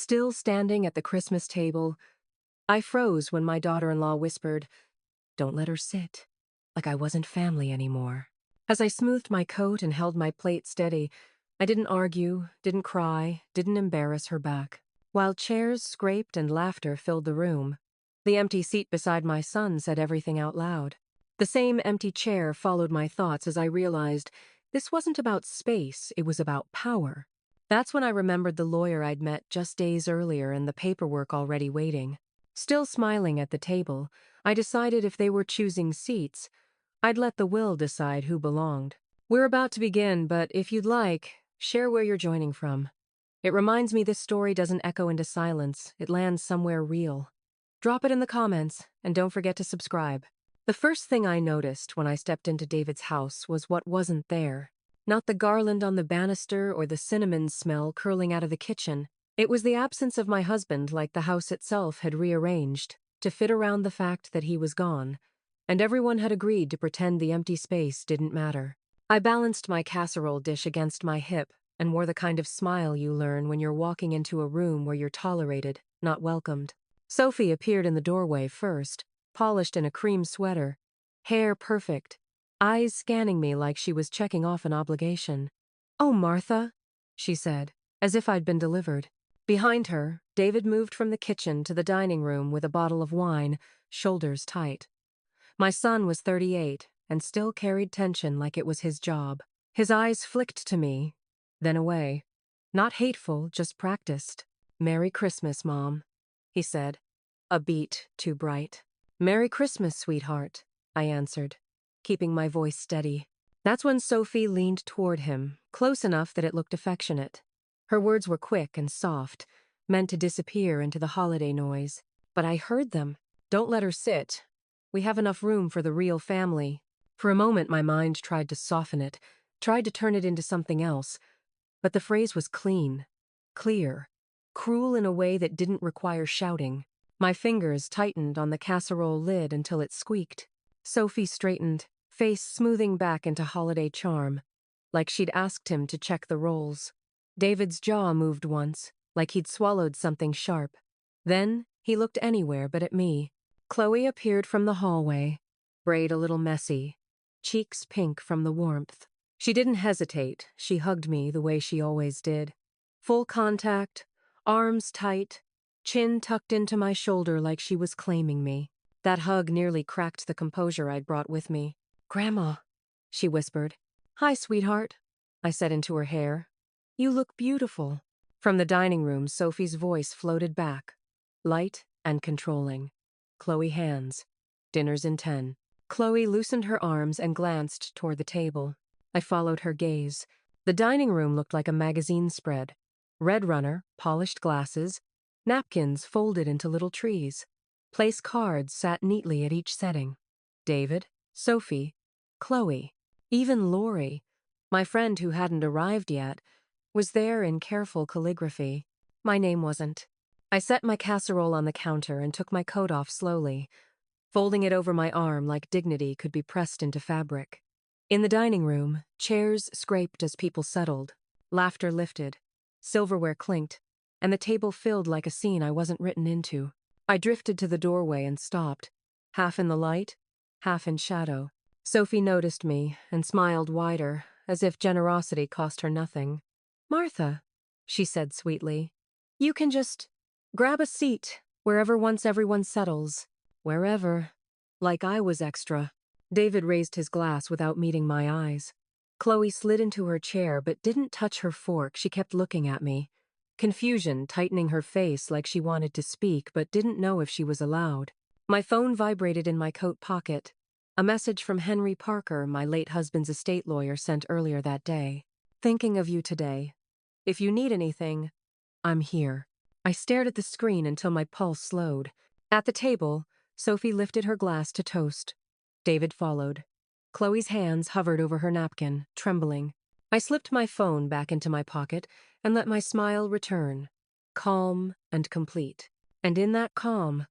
Still standing at the Christmas table, I froze when my daughter-in-law whispered, "Don't let her sit," like I wasn't family anymore. As I smoothed my coat and held my plate steady, I didn't argue, didn't cry, didn't embarrass her back. While chairs scraped and laughter filled the room, the empty seat beside my son said everything out loud. The same empty chair followed my thoughts as I realized this wasn't about space, it was about power. That's when I remembered the lawyer I'd met just days earlier and the paperwork already waiting. Still smiling at the table, I decided if they were choosing seats, I'd let the will decide who belonged. We're about to begin, but if you'd like, share where you're joining from. It reminds me this story doesn't echo into silence, it lands somewhere real. Drop it in the comments, and don't forget to subscribe. The first thing I noticed when I stepped into David's house was what wasn't there. Not the garland on the banister or the cinnamon smell curling out of the kitchen. It was the absence of my husband, like the house itself had rearranged to fit around the fact that he was gone, and everyone had agreed to pretend the empty space didn't matter. I balanced my casserole dish against my hip and wore the kind of smile you learn when you're walking into a room where you're tolerated, not welcomed. Sophie appeared in the doorway first, polished in a cream sweater, hair perfect, eyes scanning me like she was checking off an obligation. "Oh, Martha," she said, as if I'd been delivered. Behind her, David moved from the kitchen to the dining room with a bottle of wine, shoulders tight. My son was 38 and still carried tension like it was his job. His eyes flicked to me, then away. Not hateful, just practiced. "Merry Christmas, Mom," he said, a beat too bright. "Merry Christmas, sweetheart," I answered, keeping my voice steady. That's when Sophie leaned toward him, close enough that it looked affectionate. Her words were quick and soft, meant to disappear into the holiday noise. But I heard them. "Don't let her sit. We have enough room for the real family." For a moment my mind tried to soften it, tried to turn it into something else. But the phrase was clean, clear, cruel in a way that didn't require shouting. My fingers tightened on the casserole lid until it squeaked. Sophie straightened, face smoothing back into holiday charm, like she'd asked him to check the rolls. David's jaw moved once, like he'd swallowed something sharp. Then he looked anywhere but at me. Chloe appeared from the hallway, braid a little messy, cheeks pink from the warmth. She didn't hesitate, she hugged me the way she always did. Full contact, arms tight, chin tucked into my shoulder like she was claiming me. That hug nearly cracked the composure I'd brought with me. "Grandma," she whispered. "Hi, sweetheart," I said into her hair. "You look beautiful." From the dining room, Sophie's voice floated back, light and controlling. "Chloe hands. Dinner's in 10. Chloe loosened her arms and glanced toward the table. I followed her gaze. The dining room looked like a magazine spread. Red Runner, polished glasses, napkins folded into little trees. Place cards sat neatly at each setting. David, Sophie, Chloe, even Lori, my friend who hadn't arrived yet, was there in careful calligraphy. My name wasn't. I set my casserole on the counter and took my coat off slowly, folding it over my arm like dignity could be pressed into fabric. In the dining room, chairs scraped as people settled, laughter lifted, silverware clinked, and the table filled like a scene I wasn't written into. I drifted to the doorway and stopped, half in the light, half in shadow. Sophie noticed me and smiled wider, as if generosity cost her nothing. "Martha," she said sweetly, "you can just grab a seat wherever once everyone settles. Wherever. Like I was extra." David raised his glass without meeting my eyes. Chloe slid into her chair but didn't touch her fork. She kept looking at me. Confusion tightening her face like she wanted to speak but didn't know if she was allowed. My phone vibrated in my coat pocket. A message from Henry Parker, my late husband's estate lawyer, sent earlier that day. "Thinking of you today. If you need anything, I'm here." I stared at the screen until my pulse slowed. At the table, Sophie lifted her glass to toast. David followed. Chloe's hands hovered over her napkin, trembling. I slipped my phone back into my pocket and let my smile return, calm and complete. And in that calm,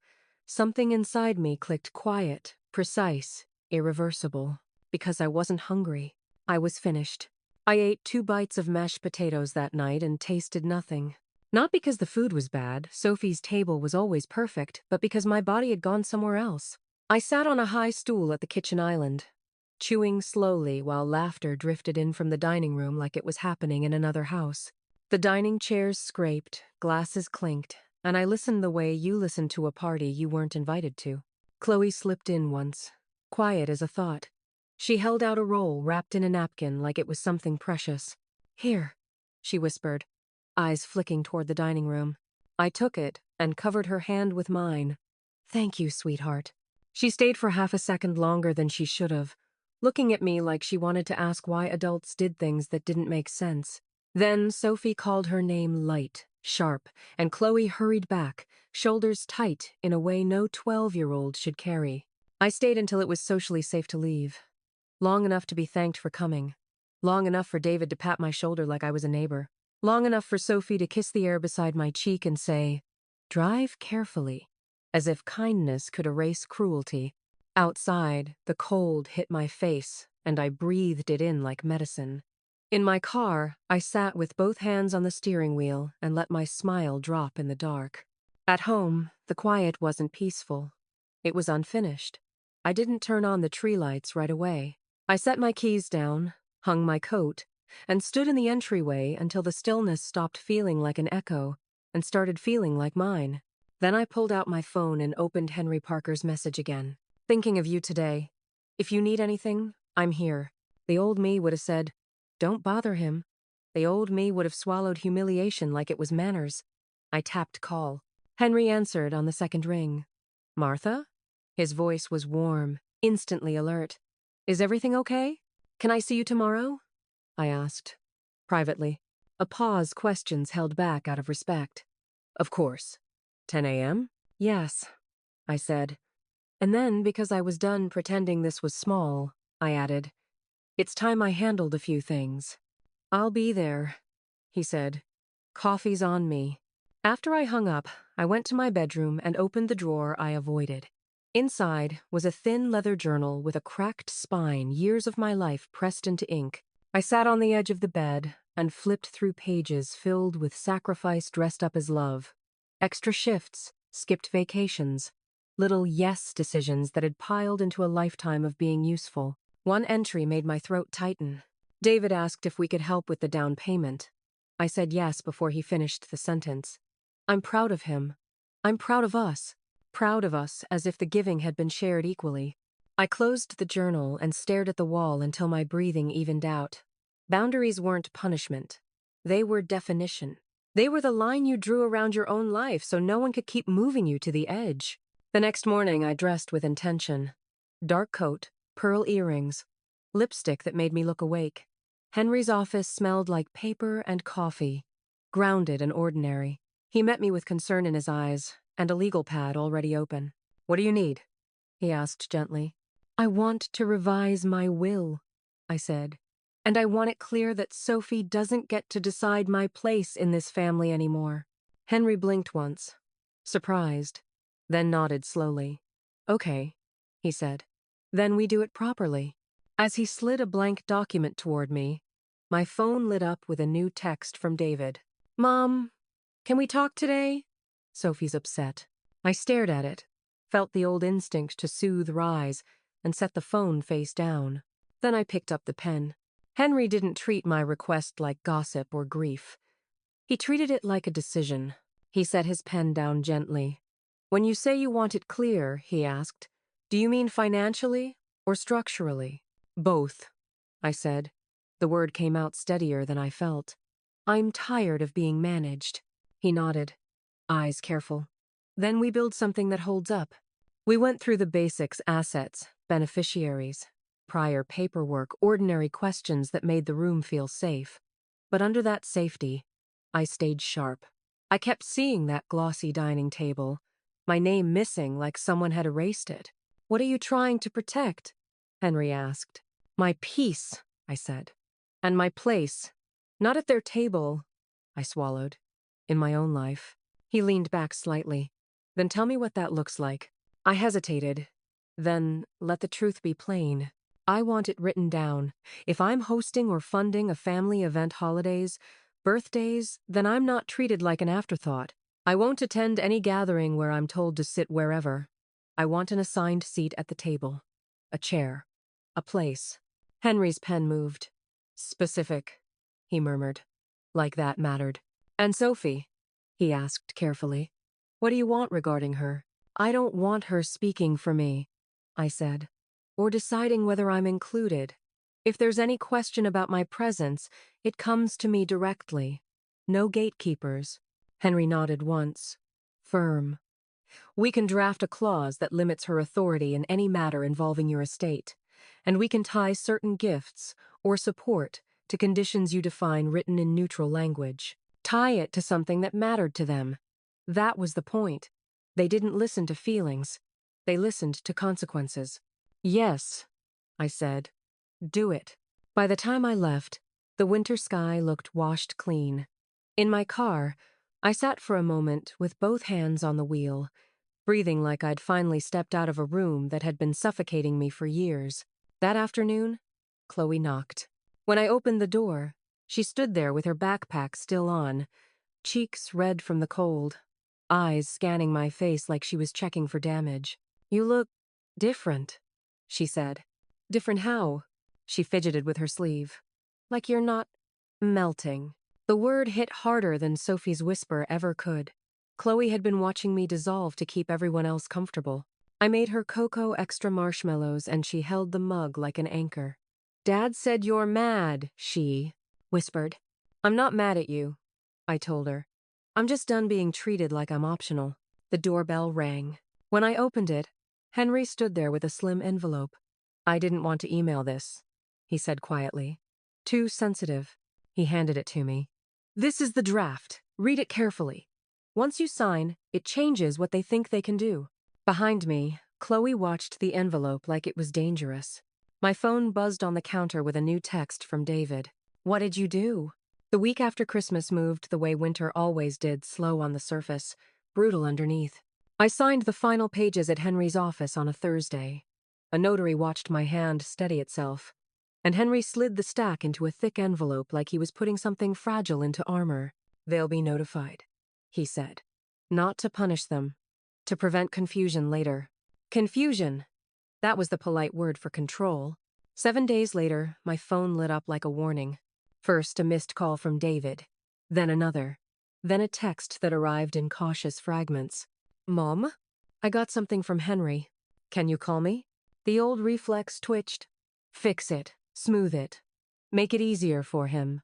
something inside me clicked quiet, precise, irreversible. Because I wasn't hungry. I was finished. I ate 2 bites of mashed potatoes that night and tasted nothing. Not because the food was bad, Sophie's table was always perfect, but because my body had gone somewhere else. I sat on a high stool at the kitchen island, chewing slowly while laughter drifted in from the dining room like it was happening in another house. The dining chairs scraped, glasses clinked, and I listened the way you listen to a party you weren't invited to. Chloe slipped in once, quiet as a thought. She held out a roll wrapped in a napkin like it was something precious. "Here," she whispered, eyes flicking toward the dining room. I took it and covered her hand with mine. "Thank you, sweetheart." She stayed for half a second longer than she should have, looking at me like she wanted to ask why adults did things that didn't make sense. Then Sophie called her name light, sharp, and Chloe hurried back, shoulders tight in a way no 12-year-old should carry. I stayed until it was socially safe to leave. Long enough to be thanked for coming. Long enough for David to pat my shoulder like I was a neighbor. Long enough for Sophie to kiss the air beside my cheek and say, "Drive carefully," as if kindness could erase cruelty. Outside, the cold hit my face, and I breathed it in like medicine. In my car, I sat with both hands on the steering wheel and let my smile drop in the dark. At home, the quiet wasn't peaceful. It was unfinished. I didn't turn on the tree lights right away. I set my keys down, hung my coat, and stood in the entryway until the stillness stopped feeling like an echo and started feeling like mine. Then I pulled out my phone and opened Henry Parker's message again. "Thinking of you today. If you need anything, I'm here." The old me would have said, "Don't bother him." The old me would have swallowed humiliation like it was manners. I tapped call. Henry answered on the second ring. "Martha?" His voice was warm, instantly alert. "Is everything okay? Can I see you tomorrow?" I asked, privately. A pause questions held back out of respect. "Of course. 10 a.m.? "Yes," I said. And then, because I was done pretending this was small, I added, "It's time I handled a few things." "I'll be there," he said. "Coffee's on me." After I hung up, I went to my bedroom and opened the drawer I avoided. Inside was a thin leather journal with a cracked spine, years of my life pressed into ink. I sat on the edge of the bed and flipped through pages filled with sacrifice dressed up as love. Extra shifts, skipped vacations, little yes decisions that had piled into a lifetime of being useful. One entry made my throat tighten. David asked if we could help with the down payment. I said yes before he finished the sentence. I'm proud of him. I'm proud of us. Proud of us as if the giving had been shared equally. I closed the journal and stared at the wall until my breathing evened out. Boundaries weren't punishment. They were definition. They were the line you drew around your own life so no one could keep moving you to the edge. The next morning I dressed with intention. Dark coat, pearl earrings, lipstick that made me look awake. Henry's office smelled like paper and coffee, grounded and ordinary. He met me with concern in his eyes, and a legal pad already open. "What do you need?" he asked gently. "I want to revise my will," I said. "And I want it clear that Sophie doesn't get to decide my place in this family anymore." Henry blinked once, surprised, then nodded slowly. "Okay," he said. "Then we do it properly." As he slid a blank document toward me, my phone lit up with a new text from David. "Mom, can we talk today?" Sophie's upset. I stared at it, felt the old instinct to soothe rise, and set the phone face down. Then I picked up the pen. Henry didn't treat my request like gossip or grief. He treated it like a decision. He set his pen down gently. "When you say you want it clear," he asked, "do you mean financially or structurally?" "Both," I said. The word came out steadier than I felt. "I'm tired of being managed." He nodded, eyes careful. "Then we build something that holds up." We went through the basics: assets, beneficiaries, prior paperwork, ordinary questions that made the room feel safe. But under that safety, I stayed sharp. I kept seeing that glossy dining table, my name missing like someone had erased it. "What are you trying to protect?" Henry asked. "My peace," I said. "And my place. Not at their table," I swallowed, "in my own life." He leaned back slightly. "Then tell me what that looks like." I hesitated. "Then let the truth be plain. I want it written down. If I'm hosting or funding a family event holidays, Birthdays? Then I'm not treated like an afterthought. I won't attend any gathering where I'm told to sit wherever. I want an assigned seat at the table. A chair. A place. Henry's pen moved. Specific, he murmured. Like that mattered. And Sophie? He asked carefully. What do you want regarding her? I don't want her speaking for me, I said, or deciding whether I'm included. If there's any question about my presence, it comes to me directly. No gatekeepers. Henry nodded once. Firm. We can draft a clause that limits her authority in any matter involving your estate, and we can tie certain gifts or support to conditions you define written in neutral language. Tie it to something that mattered to them. That was the point. They didn't listen to feelings. They listened to consequences. Yes, I said. Do it. By the time I left, the winter sky looked washed clean. In my car, I sat for a moment with both hands on the wheel, breathing like I'd finally stepped out of a room that had been suffocating me for years. That afternoon, Chloe knocked. When I opened the door, she stood there with her backpack still on, cheeks red from the cold, eyes scanning my face like she was checking for damage. You look different, she said. Different how? She fidgeted with her sleeve. Like you're not melting. The word hit harder than Sophie's whisper ever could. Chloe had been watching me dissolve to keep everyone else comfortable. I made her cocoa extra marshmallows and she held the mug like an anchor. Dad said you're mad, she whispered. I'm not mad at you, I told her. I'm just done being treated like I'm optional. The doorbell rang. When I opened it, Henry stood there with a slim envelope. I didn't want to email this, he said quietly. Too sensitive. He handed it to me. This is the draft. Read it carefully. Once you sign, it changes what they think they can do. Behind me, Chloe watched the envelope like it was dangerous. My phone buzzed on the counter with a new text from David. What did you do? The week after Christmas moved the way winter always did, slow on the surface, brutal underneath. I signed the final pages at Henry's office on a Thursday. A notary watched my hand steady itself, and Henry slid the stack into a thick envelope like he was putting something fragile into armor. They'll be notified, he said. Not to punish them, to prevent confusion later. Confusion. That was the polite word for control. 7 days later, my phone lit up like a warning. First, a missed call from David. Then another. Then a text that arrived in cautious fragments. Mom? I got something from Henry. Can you call me? The old reflex twitched. Fix it. Smooth it. Make it easier for him.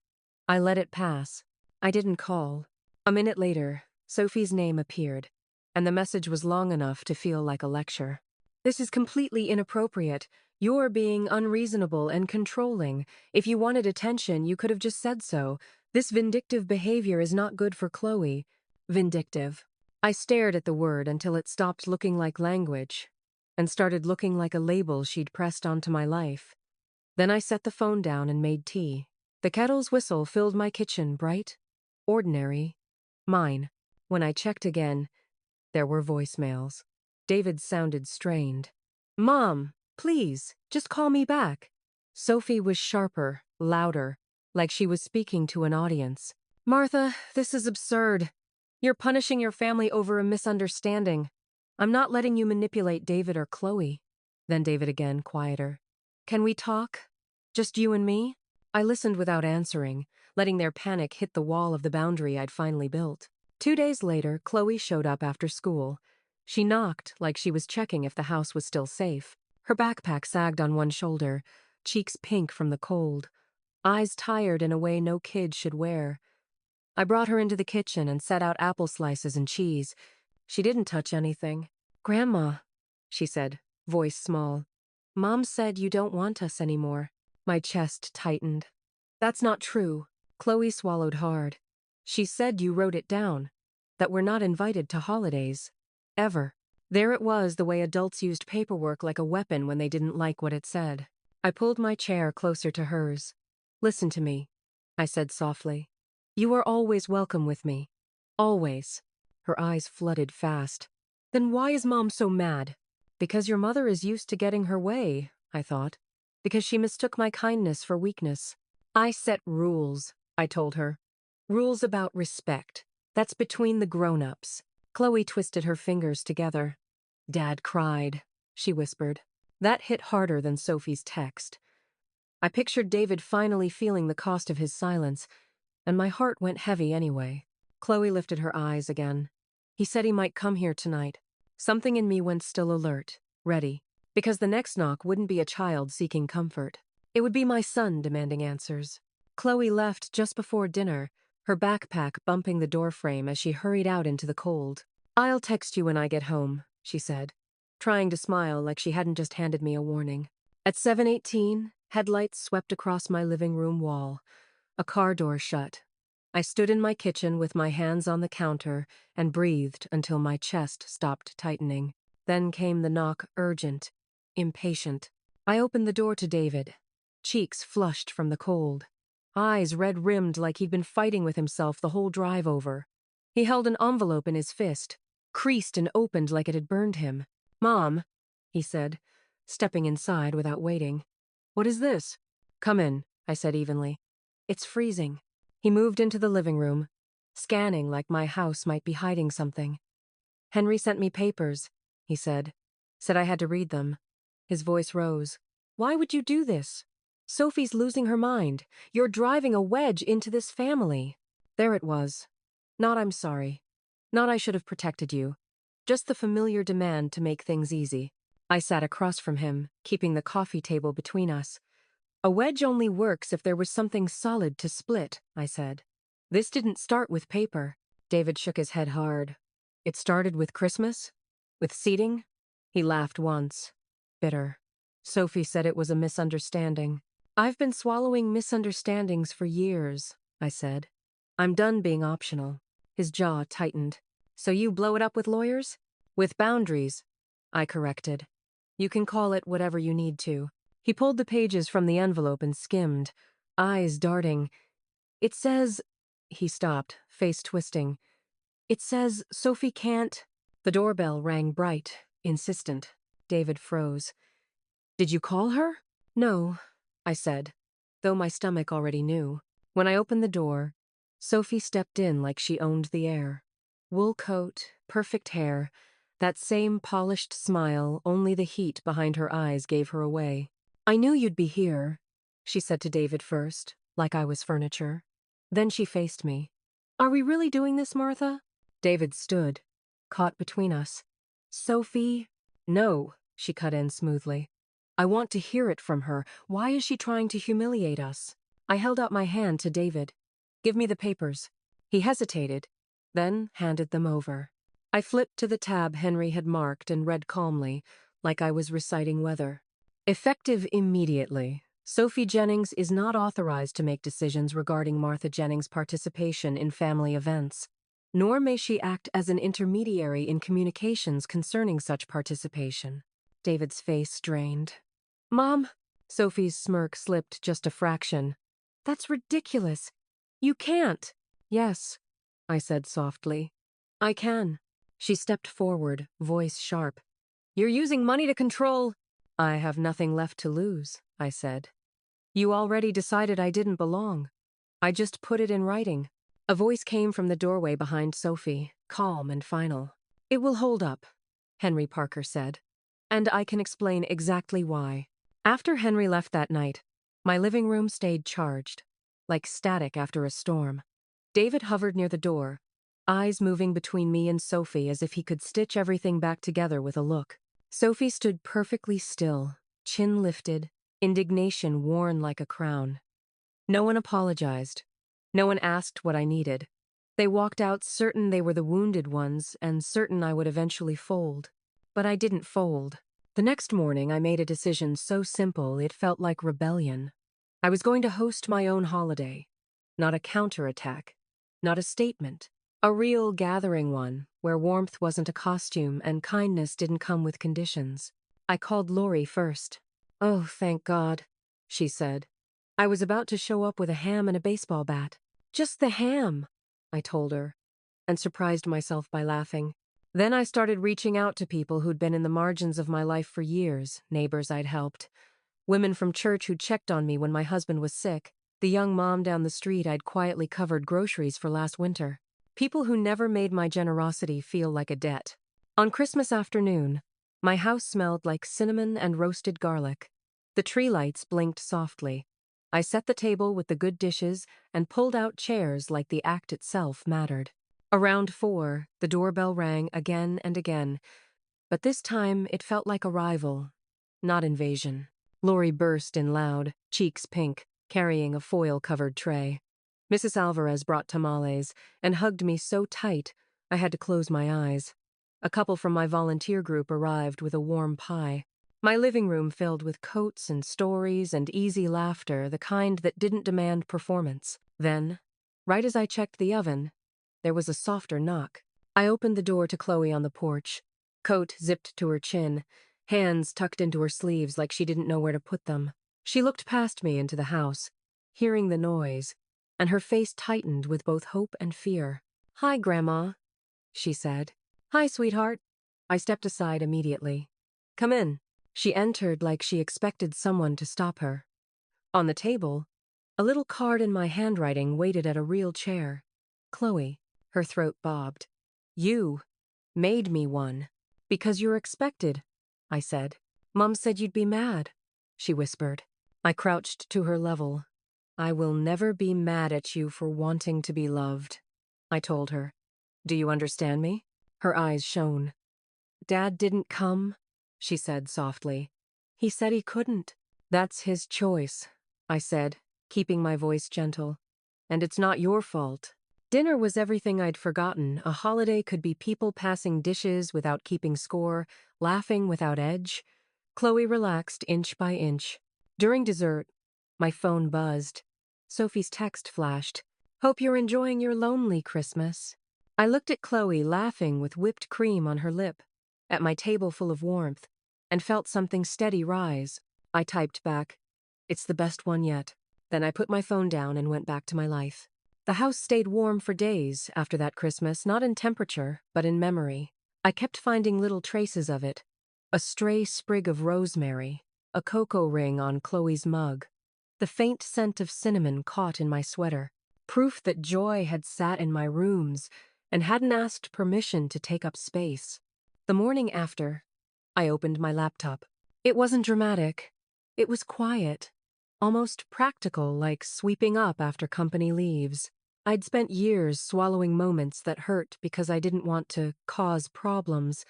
I let it pass. I didn't call. A minute later, Sophie's name appeared, and the message was long enough to feel like a lecture. This is completely inappropriate. You're being unreasonable and controlling. If you wanted attention, you could have just said so. This vindictive behavior is not good for Chloe. Vindictive. I stared at the word until it stopped looking like language and started looking like a label she'd pressed onto my life. Then I set the phone down and made tea. The kettle's whistle filled my kitchen, bright, ordinary, mine. When I checked again, there were voicemails. David sounded strained. Mom, please, just call me back. Sophie was sharper, louder, like she was speaking to an audience. Martha, this is absurd. You're punishing your family over a misunderstanding. I'm not letting you manipulate David or Chloe. Then David again, quieter. Can we talk? Just you and me? I listened without answering, letting their panic hit the wall of the boundary I'd finally built. 2 days later, Chloe showed up after school. She knocked like she was checking if the house was still safe. Her backpack sagged on one shoulder, cheeks pink from the cold, eyes tired in a way no kid should wear. I brought her into the kitchen and set out apple slices and cheese. She didn't touch anything. Grandma, she said, voice small. Mom said you don't want us anymore. My chest tightened. That's not true. Chloe swallowed hard. She said you wrote it down, that we're not invited to holidays. Ever. There it was, the way adults used paperwork like a weapon when they didn't like what it said. I pulled my chair closer to hers. Listen to me, I said softly. You are always welcome with me. Always. Her eyes flooded fast. Then why is Mom so mad? Because your mother is used to getting her way, I thought. Because she mistook my kindness for weakness. I set rules, I told her. Rules about respect. That's between the grown-ups. Chloe twisted her fingers together. Dad cried, she whispered. That hit harder than Sophie's text. I pictured David finally feeling the cost of his silence, and my heart went heavy anyway. Chloe lifted her eyes again. He said he might come here tonight. Something in me went still alert, ready, because the next knock wouldn't be a child seeking comfort. It would be my son demanding answers. Chloe left just before dinner, her backpack bumping the doorframe as she hurried out into the cold. "I'll text you when I get home," she said, trying to smile like she hadn't just handed me a warning. At 7:18, headlights swept across my living room wall. A car door shut. I stood in my kitchen with my hands on the counter and breathed until my chest stopped tightening. Then came the knock, urgent, impatient. I opened the door to David, cheeks flushed from the cold, eyes red-rimmed like he'd been fighting with himself the whole drive over. He held an envelope in his fist, creased and opened like it had burned him. "Mom," he said, stepping inside without waiting. "What is this?" "Come in," I said evenly. "It's freezing." He moved into the living room, scanning like my house might be hiding something. "Henry sent me papers," he said. "Said I had to read them." His voice rose. "Why would you do this? Sophie's losing her mind. You're driving a wedge into this family." There it was. Not "I'm sorry." Not "I should have protected you." Just the familiar demand to make things easy. I sat across from him, keeping the coffee table between us. "A wedge only works if there was something solid to split," I said. "This didn't start with paper." David shook his head hard. "It started with Christmas? With seating?" He laughed once. Bitter. "Sophie said it was a misunderstanding." "I've been swallowing misunderstandings for years," I said. "I'm done being optional." His jaw tightened. "So you blow it up with lawyers?" "With boundaries," I corrected. "You can call it whatever you need to." He pulled the pages from the envelope and skimmed, eyes darting. "It says—" He stopped, face twisting. "It says Sophie can't—" The doorbell rang bright, insistent. David froze. "Did you call her?" "No," I said, though my stomach already knew. When I opened the door, Sophie stepped in like she owned the air. Wool coat, perfect hair, that same polished smile, only the heat behind her eyes gave her away. "I knew you'd be here," she said to David first, like I was furniture. Then she faced me. "Are we really doing this, Martha?" David stood, caught between us. "Sophie—" "No," she cut in smoothly. "I want to hear it from her. Why is she trying to humiliate us?" I held out my hand to David. "Give me the papers." He hesitated, then handed them over. I flipped to the tab Henry had marked and read calmly, like I was reciting weather. "Effective immediately. Sophie Jennings is not authorized to make decisions regarding Martha Jennings' participation in family events, nor may she act as an intermediary in communications concerning such participation." David's face drained. "Mom," Sophie's smirk slipped just a fraction. "That's ridiculous. You can't." "Yes," I said softly. "I can." She stepped forward, voice sharp. "You're using money to control—" "I have nothing left to lose," I said. "You already decided I didn't belong. I just put it in writing." A voice came from the doorway behind Sophie, calm and final. "It will hold up," Henry Parker said. "And I can explain exactly why." After Henry left that night, my living room stayed charged, like static after a storm. David hovered near the door, eyes moving between me and Sophie as if he could stitch everything back together with a look. Sophie stood perfectly still, chin lifted, indignation worn like a crown. No one apologized. No one asked what I needed. They walked out certain they were the wounded ones and certain I would eventually fold. But I didn't fold. The next morning I made a decision so simple it felt like rebellion. I was going to host my own holiday. Not a counterattack. Not a statement. A real gathering one, where warmth wasn't a costume and kindness didn't come with conditions. I called Lori first. "Oh, thank God," she said. "I was about to show up with a ham and a baseball bat." "Just the ham," I told her, and surprised myself by laughing. Then I started reaching out to people who'd been in the margins of my life for years, neighbors I'd helped, women from church who checked on me when my husband was sick. the young mom down the street I'd quietly covered groceries for last winter. People who never made my generosity feel like a debt. On Christmas afternoon, my house smelled like cinnamon and roasted garlic. The tree lights blinked softly. I set the table with the good dishes and pulled out chairs like the act itself mattered. Around 4, the doorbell rang again and again, but this time it felt like arrival, not invasion. Lori burst in loud, cheeks pink, carrying a foil-covered tray. Mrs. Alvarez brought tamales and hugged me so tight I had to close my eyes. A couple from my volunteer group arrived with a warm pie. My living room filled with coats and stories and easy laughter, the kind that didn't demand performance. Then, right as I checked the oven, there was a softer knock. I opened the door to Chloe on the porch, coat zipped to her chin, hands tucked into her sleeves like she didn't know where to put them. She looked past me into the house, hearing the noise, and her face tightened with both hope and fear. "Hi, Grandma," she said. "Hi, sweetheart." I stepped aside immediately. "Come in." She entered like she expected someone to stop her. On the table, a little card in my handwriting waited at a real chair. "Chloe," her throat bobbed. "You made me one. Because you're expected," I said. "Mom said you'd be mad," she whispered. I crouched to her level. "I will never be mad at you for wanting to be loved," I told her. "Do you understand me?" Her eyes shone. "Dad didn't come," she said softly. "He said he couldn't." "That's his choice," I said, keeping my voice gentle. "And it's not your fault." Dinner was everything I'd forgotten. A holiday could be people passing dishes without keeping score, laughing without edge. Chloe relaxed inch by inch. During dessert, my phone buzzed. Sophie's text flashed. "Hope you're enjoying your lonely Christmas." I looked at Chloe laughing with whipped cream on her lip, at my table full of warmth, and felt something steady rise. I typed back, "It's the best one yet." Then I put my phone down and went back to my life. The house stayed warm for days after that Christmas, not in temperature, but in memory. I kept finding little traces of it. A stray sprig of rosemary, a cocoa ring on Chloe's mug, the faint scent of cinnamon caught in my sweater, proof that joy had sat in my rooms and hadn't asked permission to take up space. The morning after, I opened my laptop. It wasn't dramatic. It was quiet, almost practical, like sweeping up after company leaves. I'd spent years swallowing moments that hurt because I didn't want to cause problems,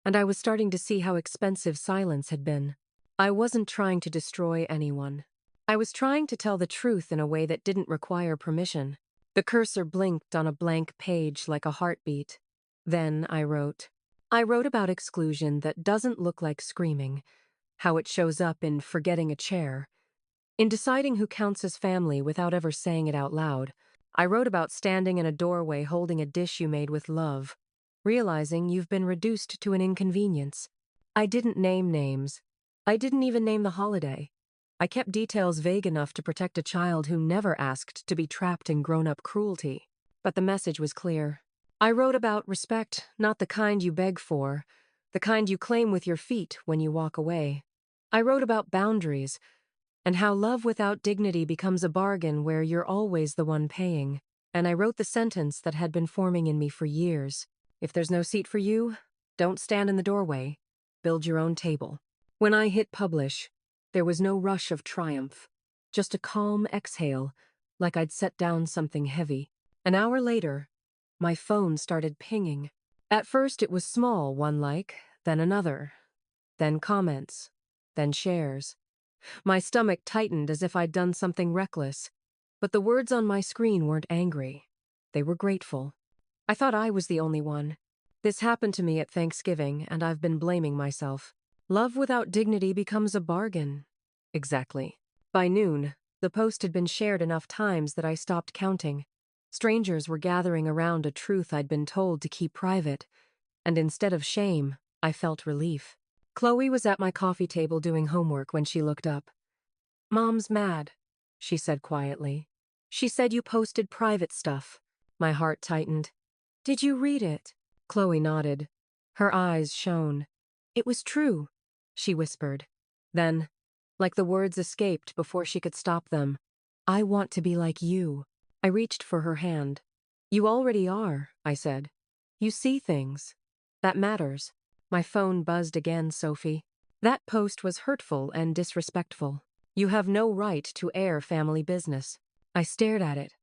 and I was starting to see how expensive silence had been. I wasn't trying to destroy anyone. I was trying to tell the truth in a way that didn't require permission. The cursor blinked on a blank page like a heartbeat. Then I wrote about exclusion that doesn't look like screaming, how it shows up in forgetting a chair, in deciding who counts as family without ever saying it out loud. I wrote about standing in a doorway holding a dish you made with love, realizing you've been reduced to an inconvenience. I didn't name names. I didn't even name the holiday. I kept details vague enough to protect a child who never asked to be trapped in grown-up cruelty. But the message was clear. I wrote about respect, not the kind you beg for, the kind you claim with your feet when you walk away. I wrote about boundaries, and how love without dignity becomes a bargain where you're always the one paying. And I wrote the sentence that had been forming in me for years. If there's no seat for you, don't stand in the doorway. Build your own table. When I hit publish, there was no rush of triumph, just a calm exhale, like I'd set down something heavy. An hour later, my phone started pinging. At first it was small, one like, then another, then comments, then shares. My stomach tightened as if I'd done something reckless, but the words on my screen weren't angry. They were grateful. I thought I was the only one. This happened to me at Thanksgiving, and I've been blaming myself. Love without dignity becomes a bargain. Exactly. By noon, the post had been shared enough times that I stopped counting. Strangers were gathering around a truth I'd been told to keep private, and instead of shame, I felt relief. Chloe was at my coffee table doing homework when she looked up. "Mom's mad," she said quietly. "She said you posted private stuff." My heart tightened. "Did you read it?" Chloe nodded. Her eyes shone. "It was true," she whispered. Then, like the words escaped before she could stop them, I want to be like you. I reached for her hand. You already are, I said. You see things. That matters. My phone buzzed again, Sophie. That post was hurtful and disrespectful. You have no right to air family business. I stared at it,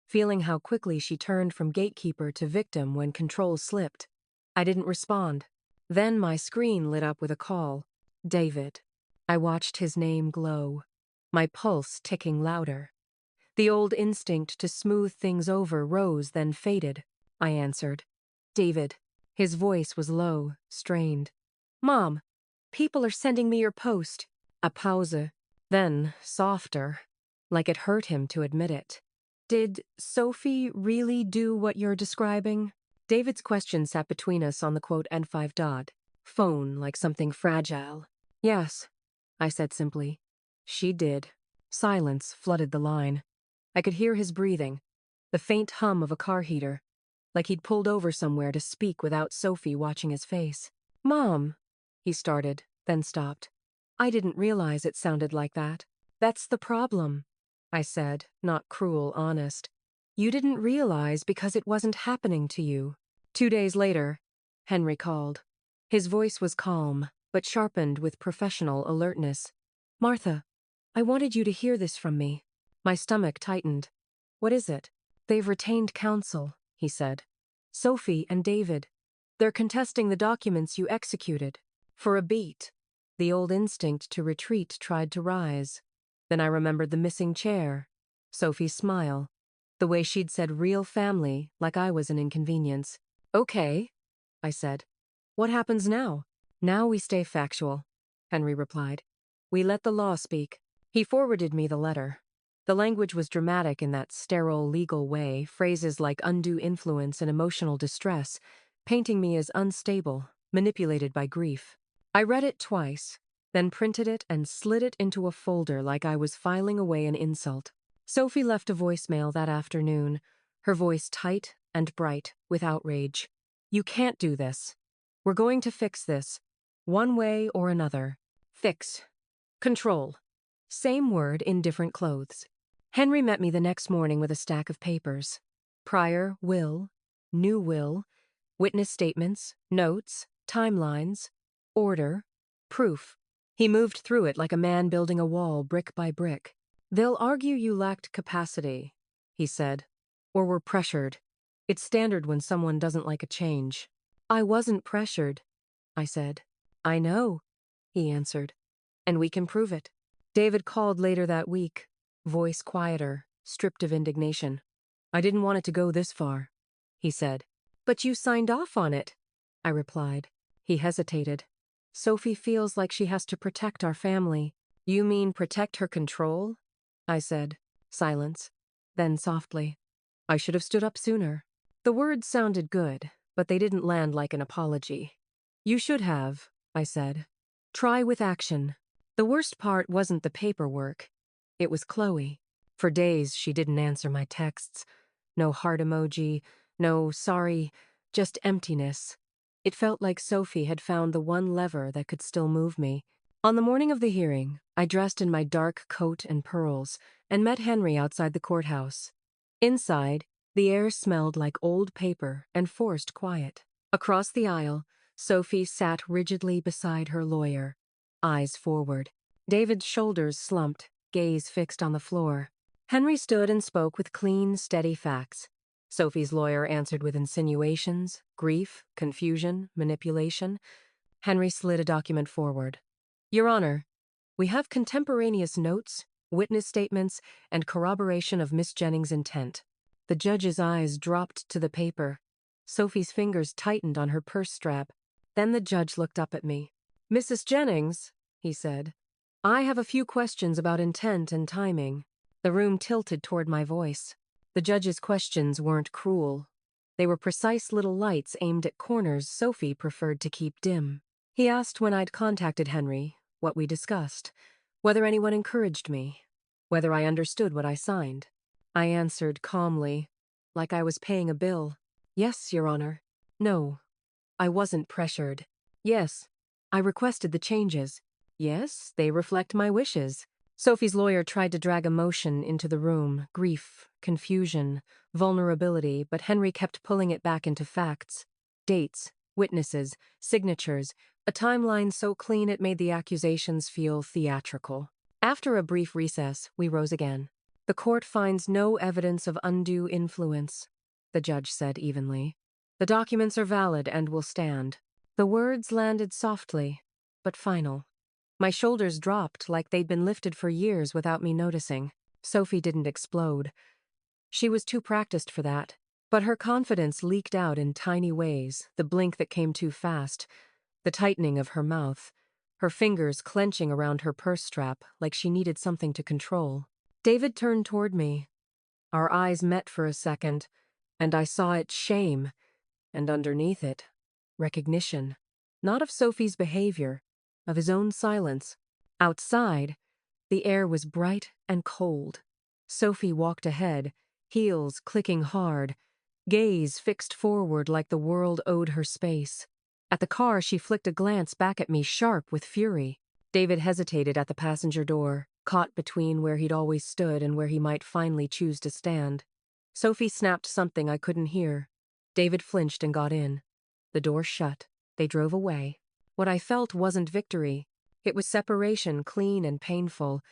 feeling how quickly she turned from gatekeeper to victim when control slipped. I didn't respond. Then my screen lit up with a call. David. I watched his name glow, my pulse ticking louder. The old instinct to smooth things over rose, then faded. I answered. David. His voice was low, strained. Mom, people are sending me your post. A pause. Then, softer, like it hurt him to admit it. Did Sophie really do what you're describing? David's question sat between us on the quote N5 dot. Phone like something fragile. Yes, I said simply. She did. Silence flooded the line. I could hear his breathing, the faint hum of a car heater, like he'd pulled over somewhere to speak without Sophie watching his face. Mom, he started, then stopped. I didn't realize it sounded like that. That's the problem, I said, not cruel, honest. You didn't realize because it wasn't happening to you. 2 days later, Henry called. His voice was calm, but sharpened with professional alertness. Martha, I wanted you to hear this from me. My stomach tightened. What is it? They've retained counsel, he said. Sophie and David. They're contesting the documents you executed. For a beat. The old instinct to retreat tried to rise. Then I remembered the missing chair, Sophie's smile, the way she'd said real family like I was an inconvenience. Okay, I said. What happens now? Now we stay factual, Henry replied. We let the law speak. He forwarded me the letter. The language was dramatic in that sterile legal way, phrases like undue influence and emotional distress, painting me as unstable, manipulated by grief. I read it twice, then printed it and slid it into a folder like I was filing away an insult. Sophie left a voicemail that afternoon, her voice tight and bright with outrage. You can't do this. We're going to fix this, one way or another. Fix. Control. Same word in different clothes. Henry met me the next morning with a stack of papers. Prior will, new will, witness statements, notes, timelines, order, proof. He moved through it like a man building a wall brick by brick. They'll argue you lacked capacity, he said, or were pressured. It's standard when someone doesn't like a change. I wasn't pressured, I said. I know, he answered, and we can prove it. David called later that week, voice quieter, stripped of indignation. I didn't want it to go this far, he said. But you signed off on it, I replied. He hesitated. Sophie feels like she has to protect our family. You mean protect her control? I said. Silence. Then softly. I should have stood up sooner. The words sounded good, but they didn't land like an apology. You should have, I said. Try with action. The worst part wasn't the paperwork. It was Chloe. For days, she didn't answer my texts. No heart emoji, no sorry, just emptiness. It felt like Sophie had found the one lever that could still move me. On the morning of the hearing, I dressed in my dark coat and pearls and met Henry outside the courthouse. Inside, the air smelled like old paper and forced quiet. Across the aisle, Sophie sat rigidly beside her lawyer, eyes forward. David's shoulders slumped, gaze fixed on the floor. Henry stood and spoke with clean, steady facts. Sophie's lawyer answered with insinuations, grief, confusion, manipulation. Henry slid a document forward. Your Honor, we have contemporaneous notes, witness statements, and corroboration of Miss Jennings' intent. The judge's eyes dropped to the paper. Sophie's fingers tightened on her purse strap. Then the judge looked up at me. Mrs. Jennings, he said, I have a few questions about intent and timing. The room tilted toward my voice. The judge's questions weren't cruel. They were precise little lights aimed at corners Sophie preferred to keep dim. He asked when I'd contacted Henry, what we discussed, whether anyone encouraged me, whether I understood what I signed. I answered calmly, like I was paying a bill. Yes, Your Honor. No, I wasn't pressured. Yes, I requested the changes. Yes, they reflect my wishes. Sophie's lawyer tried to drag emotion into the room, grief, confusion, vulnerability, but Henry kept pulling it back into facts. Dates, witnesses, signatures, a timeline so clean it made the accusations feel theatrical. After a brief recess, we rose again. The court finds no evidence of undue influence, the judge said evenly. The documents are valid and will stand. The words landed softly, but final. My shoulders dropped like they'd been lifted for years without me noticing. Sophie didn't explode. She was too practiced for that. But her confidence leaked out in tiny ways, the blink that came too fast, the tightening of her mouth, her fingers clenching around her purse strap like she needed something to control. David turned toward me. Our eyes met for a second, and I saw it shame, and underneath it, recognition. Not of Sophie's behavior, of his own silence. Outside, the air was bright and cold. Sophie walked ahead, heels clicking hard, gaze fixed forward like the world owed her space. At the car, she flicked a glance back at me, sharp with fury. David hesitated at the passenger door, caught between where he'd always stood and where he might finally choose to stand. Sophie snapped something I couldn't hear. David flinched and got in. The door shut. They drove away. What I felt wasn't victory. It was separation, clean and painful,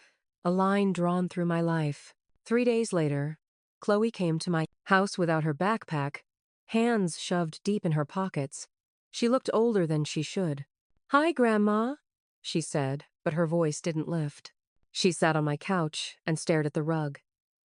a line drawn through my life. 3 days later, Chloe came to my house without her backpack, hands shoved deep in her pockets. She looked older than she should. "Hi, Grandma," she said, but her voice didn't lift. She sat on my couch and stared at the rug.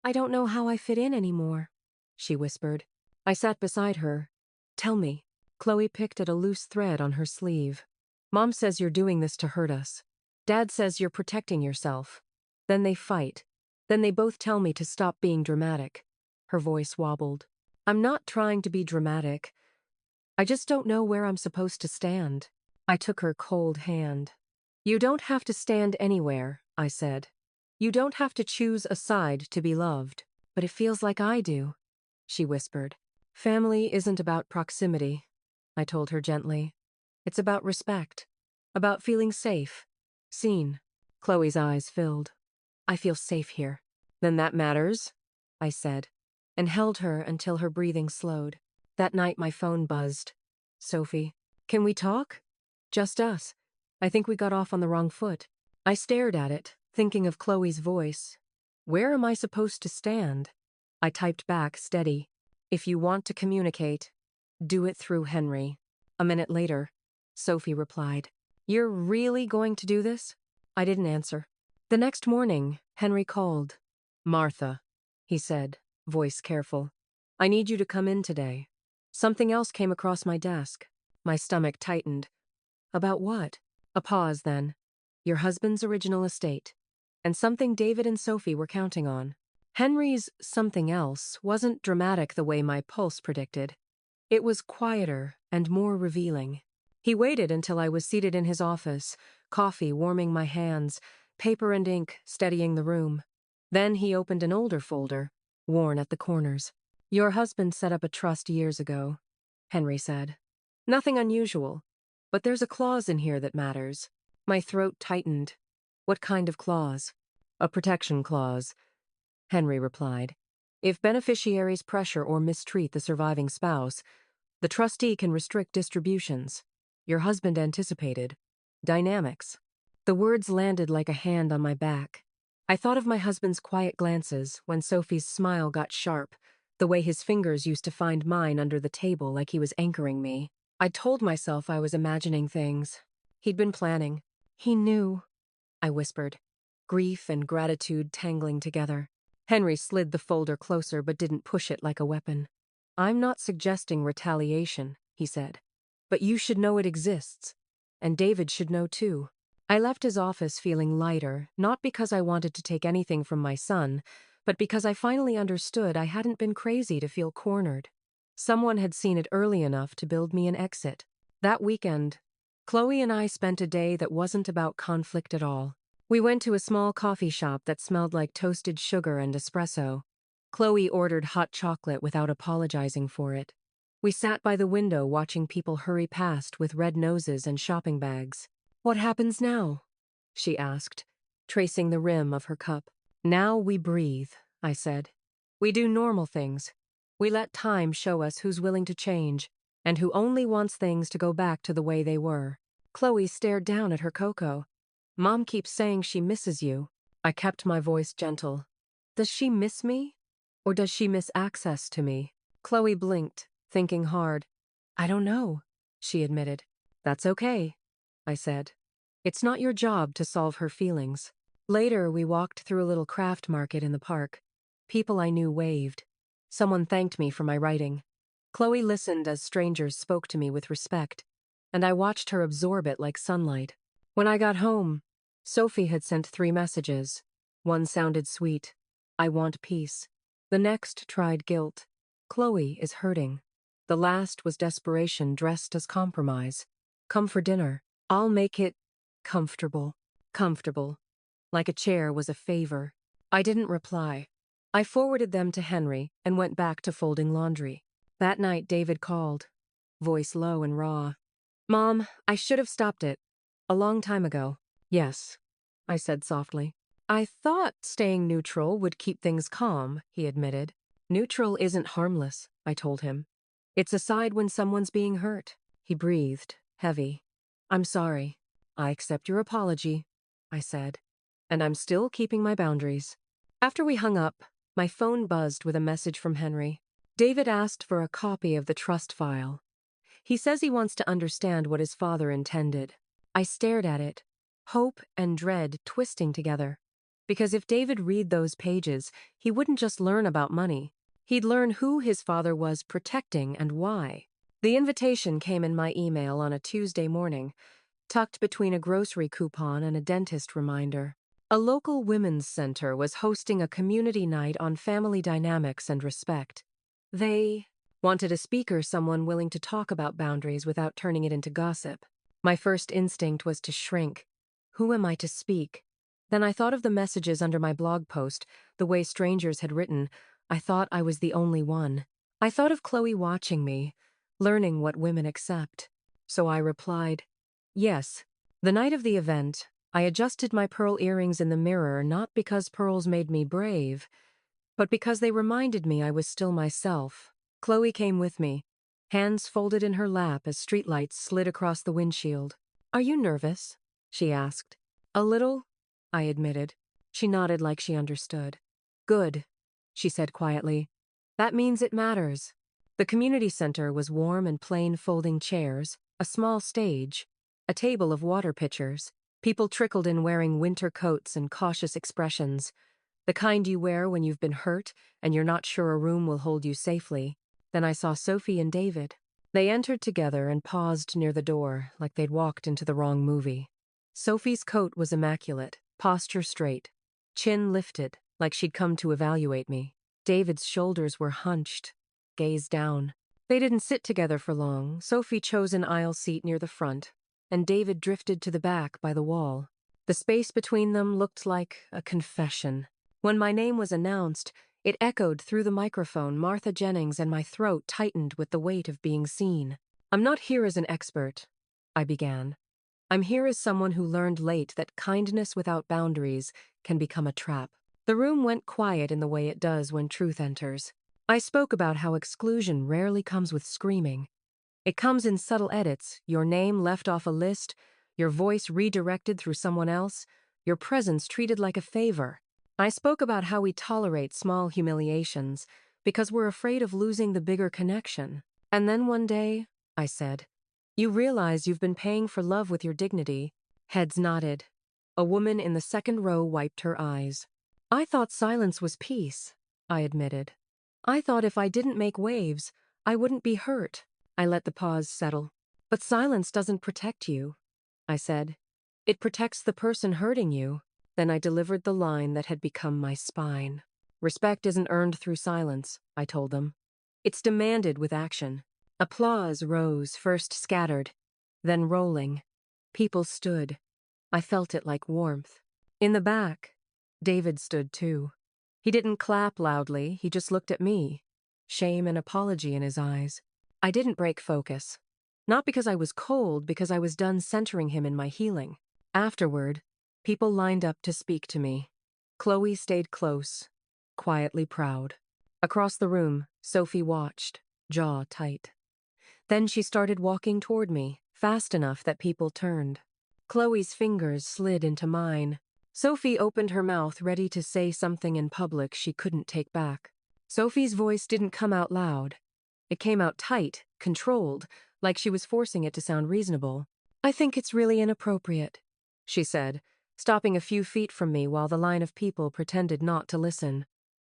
"I don't know how I fit in anymore," she whispered. I sat beside her. "Tell me." Chloe picked at a loose thread on her sleeve. "Mom says you're doing this to hurt us. Dad says you're protecting yourself. Then they fight. Then they both tell me to stop being dramatic." Her voice wobbled. "I'm not trying to be dramatic. I just don't know where I'm supposed to stand." I took her cold hand. "You don't have to stand anywhere," I said. "You don't have to choose a side to be loved. But it feels like I do," she whispered. "Family isn't about proximity," I told her gently. "It's about respect. About feeling safe. Seen." Chloe's eyes filled. "I feel safe here." "Then that matters," I said, and held her until her breathing slowed. That night my phone buzzed. "Sophie, can we talk? Just us. I think we got off on the wrong foot." I stared at it, thinking of Chloe's voice. Where am I supposed to stand? I typed back, steady. "If you want to communicate, do it through Henry." A minute later, Sophie replied, "You're really going to do this?" I didn't answer. The next morning, Henry called. "Martha," he said, voice careful. "I need you to come in today." Something else came across my desk. My stomach tightened. "About what?" A pause then. "Your husband's original estate. And something David and Sophie were counting on." Henry's something else wasn't dramatic the way my pulse predicted. It was quieter and more revealing. He waited until I was seated in his office, coffee warming my hands, paper and ink steadying the room. Then he opened an older folder, worn at the corners. "Your husband set up a trust years ago," Henry said. "Nothing unusual, but there's a clause in here that matters." My throat tightened. "What kind of clause?" "A protection clause," Henry replied. "If beneficiaries pressure or mistreat the surviving spouse, the trustee can restrict distributions. Your husband anticipated dynamics." The words landed like a hand on my back. I thought of my husband's quiet glances when Sophie's smile got sharp, the way his fingers used to find mine under the table like he was anchoring me. I told myself I was imagining things. He'd been planning. "He knew," I whispered, grief and gratitude tangling together. Henry slid the folder closer but didn't push it like a weapon. "I'm not suggesting retaliation," he said. "But you should know it exists. And David should know too." I left his office feeling lighter, not because I wanted to take anything from my son, but because I finally understood I hadn't been crazy to feel cornered. Someone had seen it early enough to build me an exit. That weekend, Chloe and I spent a day that wasn't about conflict at all. We went to a small coffee shop that smelled like toasted sugar and espresso. Chloe ordered hot chocolate without apologizing for it. We sat by the window watching people hurry past with red noses and shopping bags. "What happens now?" she asked. tracing the rim of her cup. Now we breathe, I said. We do normal things. We let time show us who's willing to change and who only wants things to go back to the way they were. Chloe stared down at her cocoa. Mom keeps saying she misses you. I kept my voice gentle. Does she miss me? Or does she miss access to me? Chloe blinked, thinking hard. I don't know, she admitted. That's okay, I said. It's not your job to solve her feelings. Later, we walked through a little craft market in the park. People I knew waved. Someone thanked me for my writing. Chloe listened as strangers spoke to me with respect, and I watched her absorb it like sunlight. When I got home, Sophie had sent 3 messages. One sounded sweet. I want peace. The next tried guilt. Chloe is hurting. The last was desperation dressed as compromise. Come for dinner. I'll make it comfortable. Comfortable. Like a chair was a favor. I didn't reply. I forwarded them to Henry and went back to folding laundry. That night, David called, voice low and raw. Mom, I should have stopped it. A long time ago. Yes, I said softly. I thought staying neutral would keep things calm, he admitted. Neutral isn't harmless, I told him. It's a side when someone's being hurt. He breathed, heavy. I'm sorry. I accept your apology, I said. And I'm still keeping my boundaries. After we hung up, my phone buzzed with a message from Henry. David asked for a copy of the trust file. He says he wants to understand what his father intended. I stared at it, hope and dread twisting together. Because if David read those pages, he wouldn't just learn about money. He'd learn who his father was protecting and why. The invitation came in my email on a Tuesday morning, tucked between a grocery coupon and a dentist reminder. A local women's center was hosting a community night on family dynamics and respect. They wanted a speaker, someone willing to talk about boundaries without turning it into gossip. My first instinct was to shrink. Who am I to speak? Then I thought of the messages under my blog post, the way strangers had written. I thought I was the only one. I thought of Chloe watching me, learning what women accept. So I replied, yes. The night of the event, I adjusted my pearl earrings in the mirror not because pearls made me brave, but because they reminded me I was still myself. Chloe came with me, hands folded in her lap as streetlights slid across the windshield. Are you nervous? She asked. A little, I admitted. She nodded like she understood. Good, she said quietly. That means it matters. The community center was warm and plain folding chairs, a small stage, a table of water pitchers. People trickled in wearing winter coats and cautious expressions, the kind you wear when you've been hurt and you're not sure a room will hold you safely. Then I saw Sophie and David. They entered together and paused near the door, like they'd walked into the wrong movie. Sophie's coat was immaculate, posture straight, chin lifted, like she'd come to evaluate me. David's shoulders were hunched, gaze down. They didn't sit together for long. Sophie chose an aisle seat near the front, and David drifted to the back by the wall. The space between them looked like a confession. When my name was announced, it echoed through the microphone, Martha Jennings, and my throat tightened with the weight of being seen. I'm not here as an expert, I began. I'm here as someone who learned late that kindness without boundaries can become a trap. The room went quiet in the way it does when truth enters. I spoke about how exclusion rarely comes with screaming. It comes in subtle edits, your name left off a list, your voice redirected through someone else, your presence treated like a favor. I spoke about how we tolerate small humiliations because we're afraid of losing the bigger connection. And then one day, I said, you realize you've been paying for love with your dignity. Heads nodded. A woman in the second row wiped her eyes. I thought silence was peace, I admitted. I thought if I didn't make waves, I wouldn't be hurt. I let the pause settle. But silence doesn't protect you, I said. It protects the person hurting you. Then I delivered the line that had become my spine. Respect isn't earned through silence, I told them. It's demanded with action. Applause rose, first scattered, then rolling. People stood. I felt it like warmth. In the back, David stood too. He didn't clap loudly, he just looked at me, shame and apology in his eyes. I didn't break focus. Not because I was cold, because I was done centering him in my healing. Afterward, People lined up to speak to me. Chloe stayed close, quietly proud. Across the room, Sophie watched, jaw tight. Then she started walking toward me, fast enough that people turned. Chloe's fingers slid into mine. Sophie opened her mouth, ready to say something in public she couldn't take back. Sophie's voice didn't come out loud. It came out tight, controlled, like she was forcing it to sound reasonable. "I think it's really inappropriate," she said, stopping a few feet from me while the line of people pretended not to listen.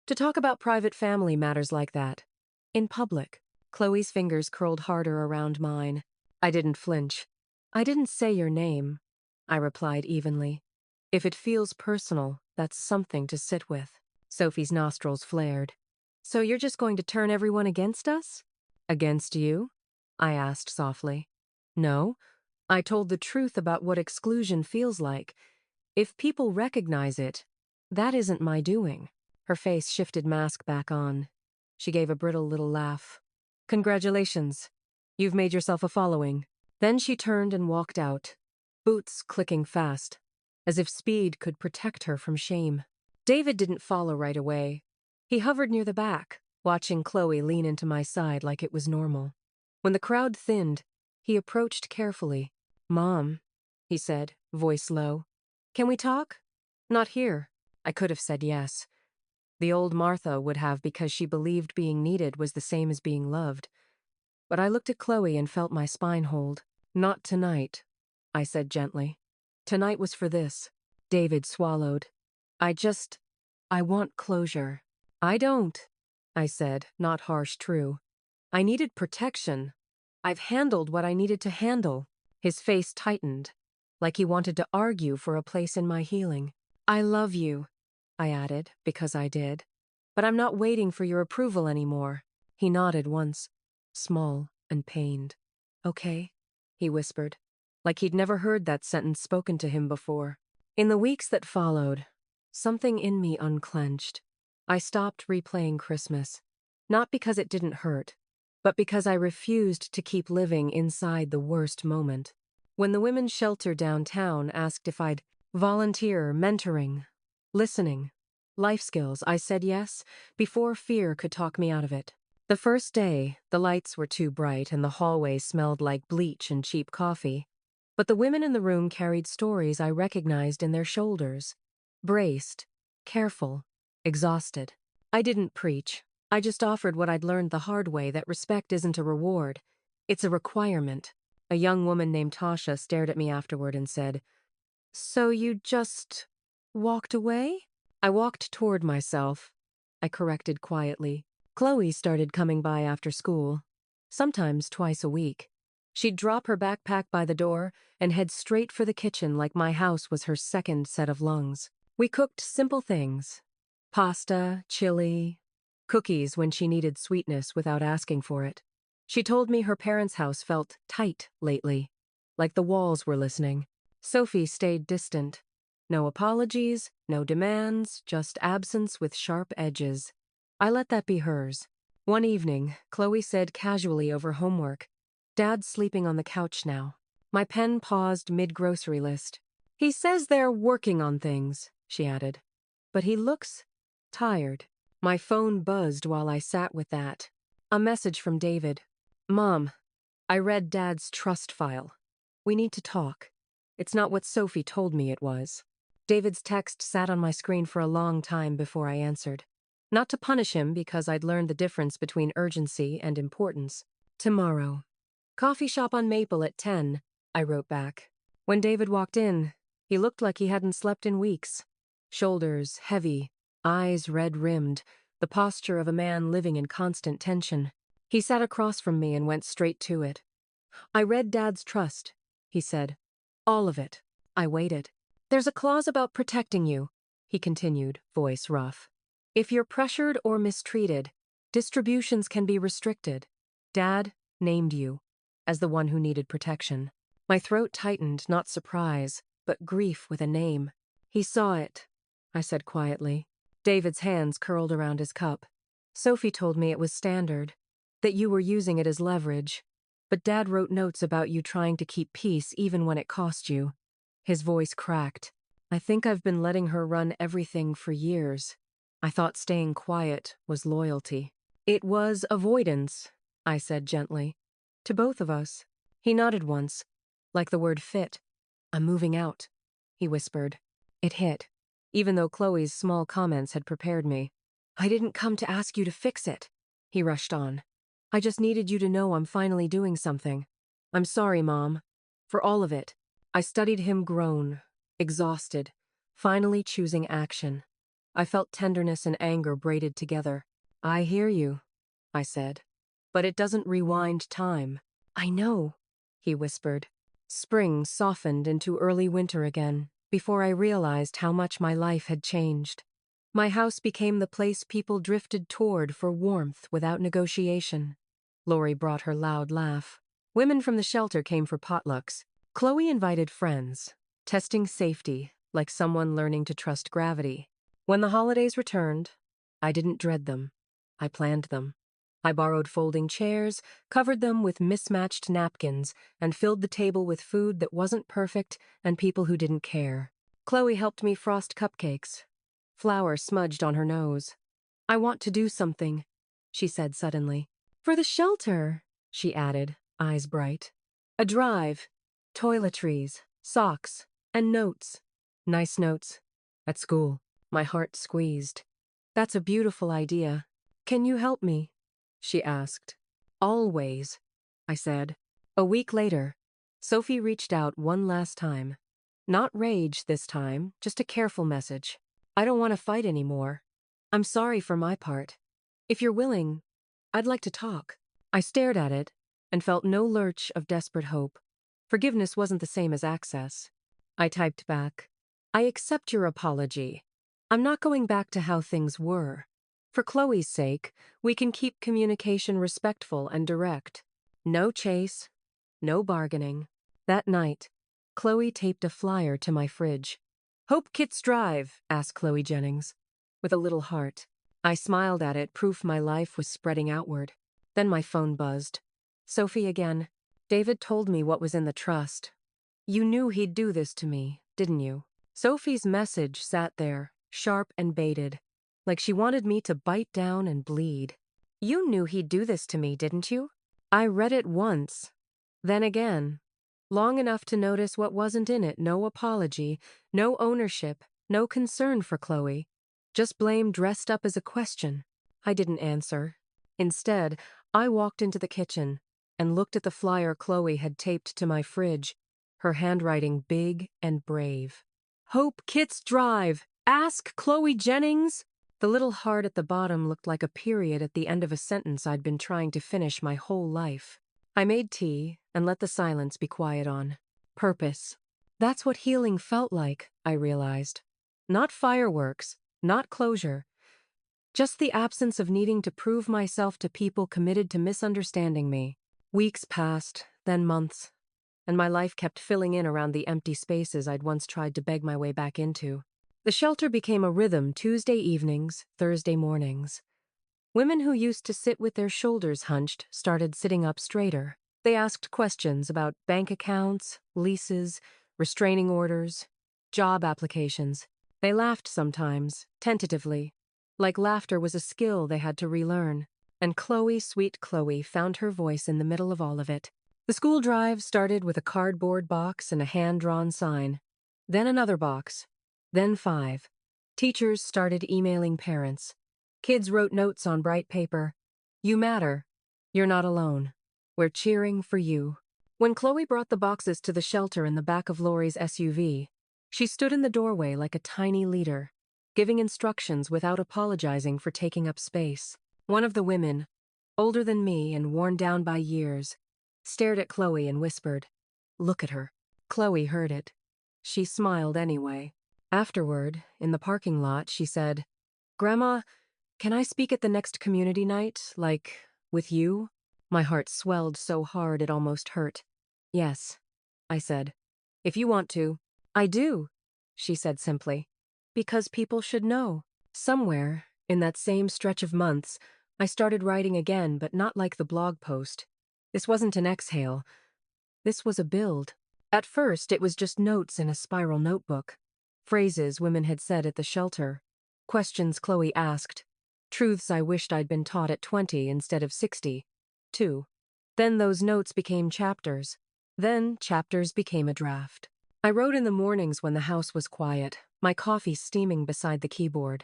"To talk about private family matters like that. In public." Chloe's fingers curled harder around mine. I didn't flinch. "I didn't say your name," I replied evenly. "If it feels personal, that's something to sit with." Sophie's nostrils flared. "So you're just going to turn everyone against us?" "Against you?" I asked softly. "No. I told the truth about what exclusion feels like. If people recognize it, that isn't my doing." Her face shifted mask back on. She gave a brittle little laugh. "Congratulations. You've made yourself a following." Then she turned and walked out, boots clicking fast, as if speed could protect her from shame. David didn't follow right away. He hovered near the back, watching Chloe lean into my side like it was normal. When the crowd thinned, he approached carefully. "Mom," he said, voice low. "Can we talk?" "Not here." I could have said yes. The old Martha would have, because she believed being needed was the same as being loved. But I looked at Chloe and felt my spine hold. "Not tonight," I said gently. "Tonight was for this." David swallowed. I want closure." "I don't," I said, not harsh, true. "I needed protection. I've handled what I needed to handle." His face tightened, like he wanted to argue for a place in my healing. "I love you," I added, because I did. "But I'm not waiting for your approval anymore." He nodded once, small and pained. "Okay," he whispered, like he'd never heard that sentence spoken to him before. In the weeks that followed, something in me unclenched. I stopped replaying Christmas, not because it didn't hurt, but because I refused to keep living inside the worst moment. When the women's shelter downtown asked if I'd volunteer mentoring, listening, life skills, I said yes, before fear could talk me out of it. The first day, the lights were too bright and the hallway smelled like bleach and cheap coffee. But the women in the room carried stories I recognized in their shoulders. Braced, careful, exhausted. I didn't preach. I just offered what I'd learned the hard way, that respect isn't a reward. It's a requirement. A young woman named Tasha stared at me afterward and said, "So you just walked away?" I walked toward myself. I corrected quietly. Chloe started coming by after school, sometimes twice a week. She'd drop her backpack by the door and head straight for the kitchen like my house was her second set of lungs. We cooked simple things: pasta, chili, cookies when she needed sweetness without asking for it. She told me her parents' house felt tight lately, like the walls were listening. Sophie stayed distant. No apologies, no demands, just absence with sharp edges. I let that be hers. One evening, Chloe said casually over homework, "Dad's sleeping on the couch now." My pen paused mid-grocery list. "He says they're working on things," she added. "But he looks tired." My phone buzzed while I sat with that. A message from David. "Mom, I read Dad's trust file. We need to talk. It's not what Sophie told me it was." David's text sat on my screen for a long time before I answered. Not to punish him, because I'd learned the difference between urgency and importance. "Tomorrow. Coffee shop on Maple at 10, I wrote back. When David walked in, he looked like he hadn't slept in weeks. Shoulders heavy, eyes red-rimmed, the posture of a man living in constant tension. He sat across from me and went straight to it. "I read Dad's trust," he said. "All of it." I waited. "There's a clause about protecting you," he continued, voice rough. "If you're pressured or mistreated, distributions can be restricted. Dad named you as the one who needed protection." My throat tightened, not surprise, but grief with a name. "He saw it," I said quietly. David's hands curled around his cup. "Sophie told me it was standard, that you were using it as leverage. But Dad wrote notes about you trying to keep peace even when it cost you." His voice cracked. I think I've been letting her run everything for years. I thought staying quiet was loyalty. It was avoidance, I said gently. To both of us. He nodded once, like the word fit. I'm moving out, he whispered. It hit, even though Chloe's small comments had prepared me. I didn't come to ask you to fix it, he rushed on. I just needed you to know I'm finally doing something. I'm sorry, Mom. For all of it. I studied him groan, exhausted, finally choosing action. I felt tenderness and anger braided together. I hear you, I said. But it doesn't rewind time. I know, he whispered. Spring softened into early winter again, before I realized how much my life had changed. My house became the place people drifted toward for warmth without negotiation. Lori brought her loud laugh. Women from the shelter came for potlucks. Chloe invited friends, testing safety like someone learning to trust gravity. When the holidays returned, I didn't dread them. I planned them. I borrowed folding chairs, covered them with mismatched napkins, and filled the table with food that wasn't perfect and people who didn't care. Chloe helped me frost cupcakes. Flour smudged on her nose. I want to do something, she said suddenly. For the shelter, she added, eyes bright. A drive, toiletries, socks, and notes. Nice notes. At school, my heart squeezed. That's a beautiful idea. Can you help me? She asked. Always, I said. A week later, Sophie reached out one last time. Not rage this time, just a careful message. I don't want to fight anymore. I'm sorry for my part. If you're willing, I'd like to talk. I stared at it and felt no lurch of desperate hope. Forgiveness wasn't the same as access. I typed back, I accept your apology. I'm not going back to how things were. For Chloe's sake, we can keep communication respectful and direct. No chase, no bargaining. That night, Chloe taped a flyer to my fridge. Hope Kits Drive, asked Chloe Jennings, with a little heart. I smiled at it, proof my life was spreading outward. Then my phone buzzed. Sophie again. David told me what was in the trust. You knew he'd do this to me, didn't you? Sophie's message sat there, sharp and baited, like she wanted me to bite down and bleed. You knew he'd do this to me, didn't you? I read it once, then again. Long enough to notice what wasn't in it, no apology, no ownership, no concern for Chloe. Just blame dressed up as a question. I didn't answer. Instead, I walked into the kitchen and looked at the flyer Chloe had taped to my fridge, her handwriting big and brave. Hope Kits Drive! Ask Chloe Jennings! The little heart at the bottom looked like a period at the end of a sentence I'd been trying to finish my whole life. I made tea and let the silence be quiet on. Purpose. That's what healing felt like, I realized. Not fireworks, not closure. Just the absence of needing to prove myself to people committed to misunderstanding me. Weeks passed, then months, and my life kept filling in around the empty spaces I'd once tried to beg my way back into. The shelter became a rhythm Tuesday evenings, Thursday mornings. Women who used to sit with their shoulders hunched started sitting up straighter. They asked questions about bank accounts, leases, restraining orders, job applications. They laughed sometimes, tentatively, like laughter was a skill they had to relearn. And Chloe, sweet Chloe, found her voice in the middle of all of it. The school drive started with a cardboard box and a hand-drawn sign. Then another box. Then 5. Teachers started emailing parents. Kids wrote notes on bright paper. You matter. You're not alone. We're cheering for you. When Chloe brought the boxes to the shelter in the back of Lori's SUV, she stood in the doorway like a tiny leader, giving instructions without apologizing for taking up space. One of the women, older than me and worn down by years, stared at Chloe and whispered, "Look at her." Chloe heard it. She smiled anyway. Afterward, in the parking lot, she said, "Grandma, can I speak at the next community night, like, with you?" My heart swelled so hard it almost hurt. "Yes," I said. "If you want to." "I do," she said simply. "Because people should know." Somewhere, in that same stretch of months, I started writing again, but not like the blog post. This wasn't an exhale. This was a build. At first, it was just notes in a spiral notebook. Phrases women had said at the shelter. Questions Chloe asked. Truths I wished I'd been taught at 20 instead of 60. 2. Then those notes became chapters. Then chapters became a draft. I wrote in the mornings when the house was quiet, my coffee steaming beside the keyboard.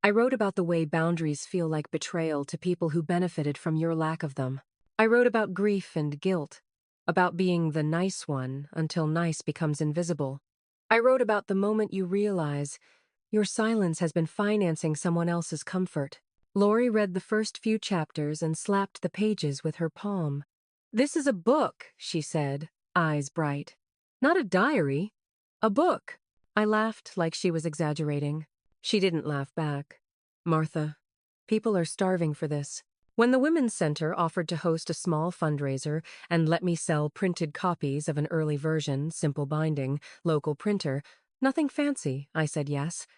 I wrote about the way boundaries feel like betrayal to people who benefited from your lack of them. I wrote about grief and guilt, about being the nice one until nice becomes invisible. I wrote about the moment you realize your silence has been financing someone else's comfort. Lori read the first few chapters and slapped the pages with her palm. "This is a book," she said, eyes bright. "Not a diary. A book." I laughed like she was exaggerating. She didn't laugh back. "Martha, people are starving for this." When the Women's Center offered to host a small fundraiser and let me sell printed copies of an early version, simple binding, local printer, nothing fancy, I said yes.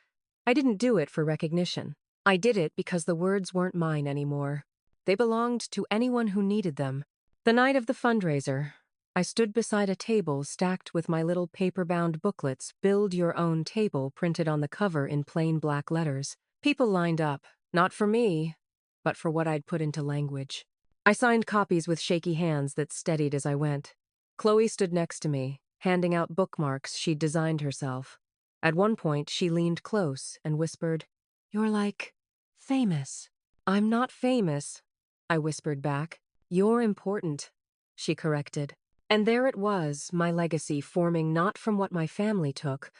I didn't do it for recognition. I did it because the words weren't mine anymore. They belonged to anyone who needed them. The night of the fundraiser, I stood beside a table stacked with my little paper-bound booklets, Build Your Own Table, printed on the cover in plain black letters. People lined up, not for me, but for what I'd put into language. I signed copies with shaky hands that steadied as I went. Chloe stood next to me, handing out bookmarks she'd designed herself. At one point, she leaned close and whispered, "You're like famous." "I'm not famous," I whispered back. "You're important," she corrected. And there it was, my legacy forming not from what my family took,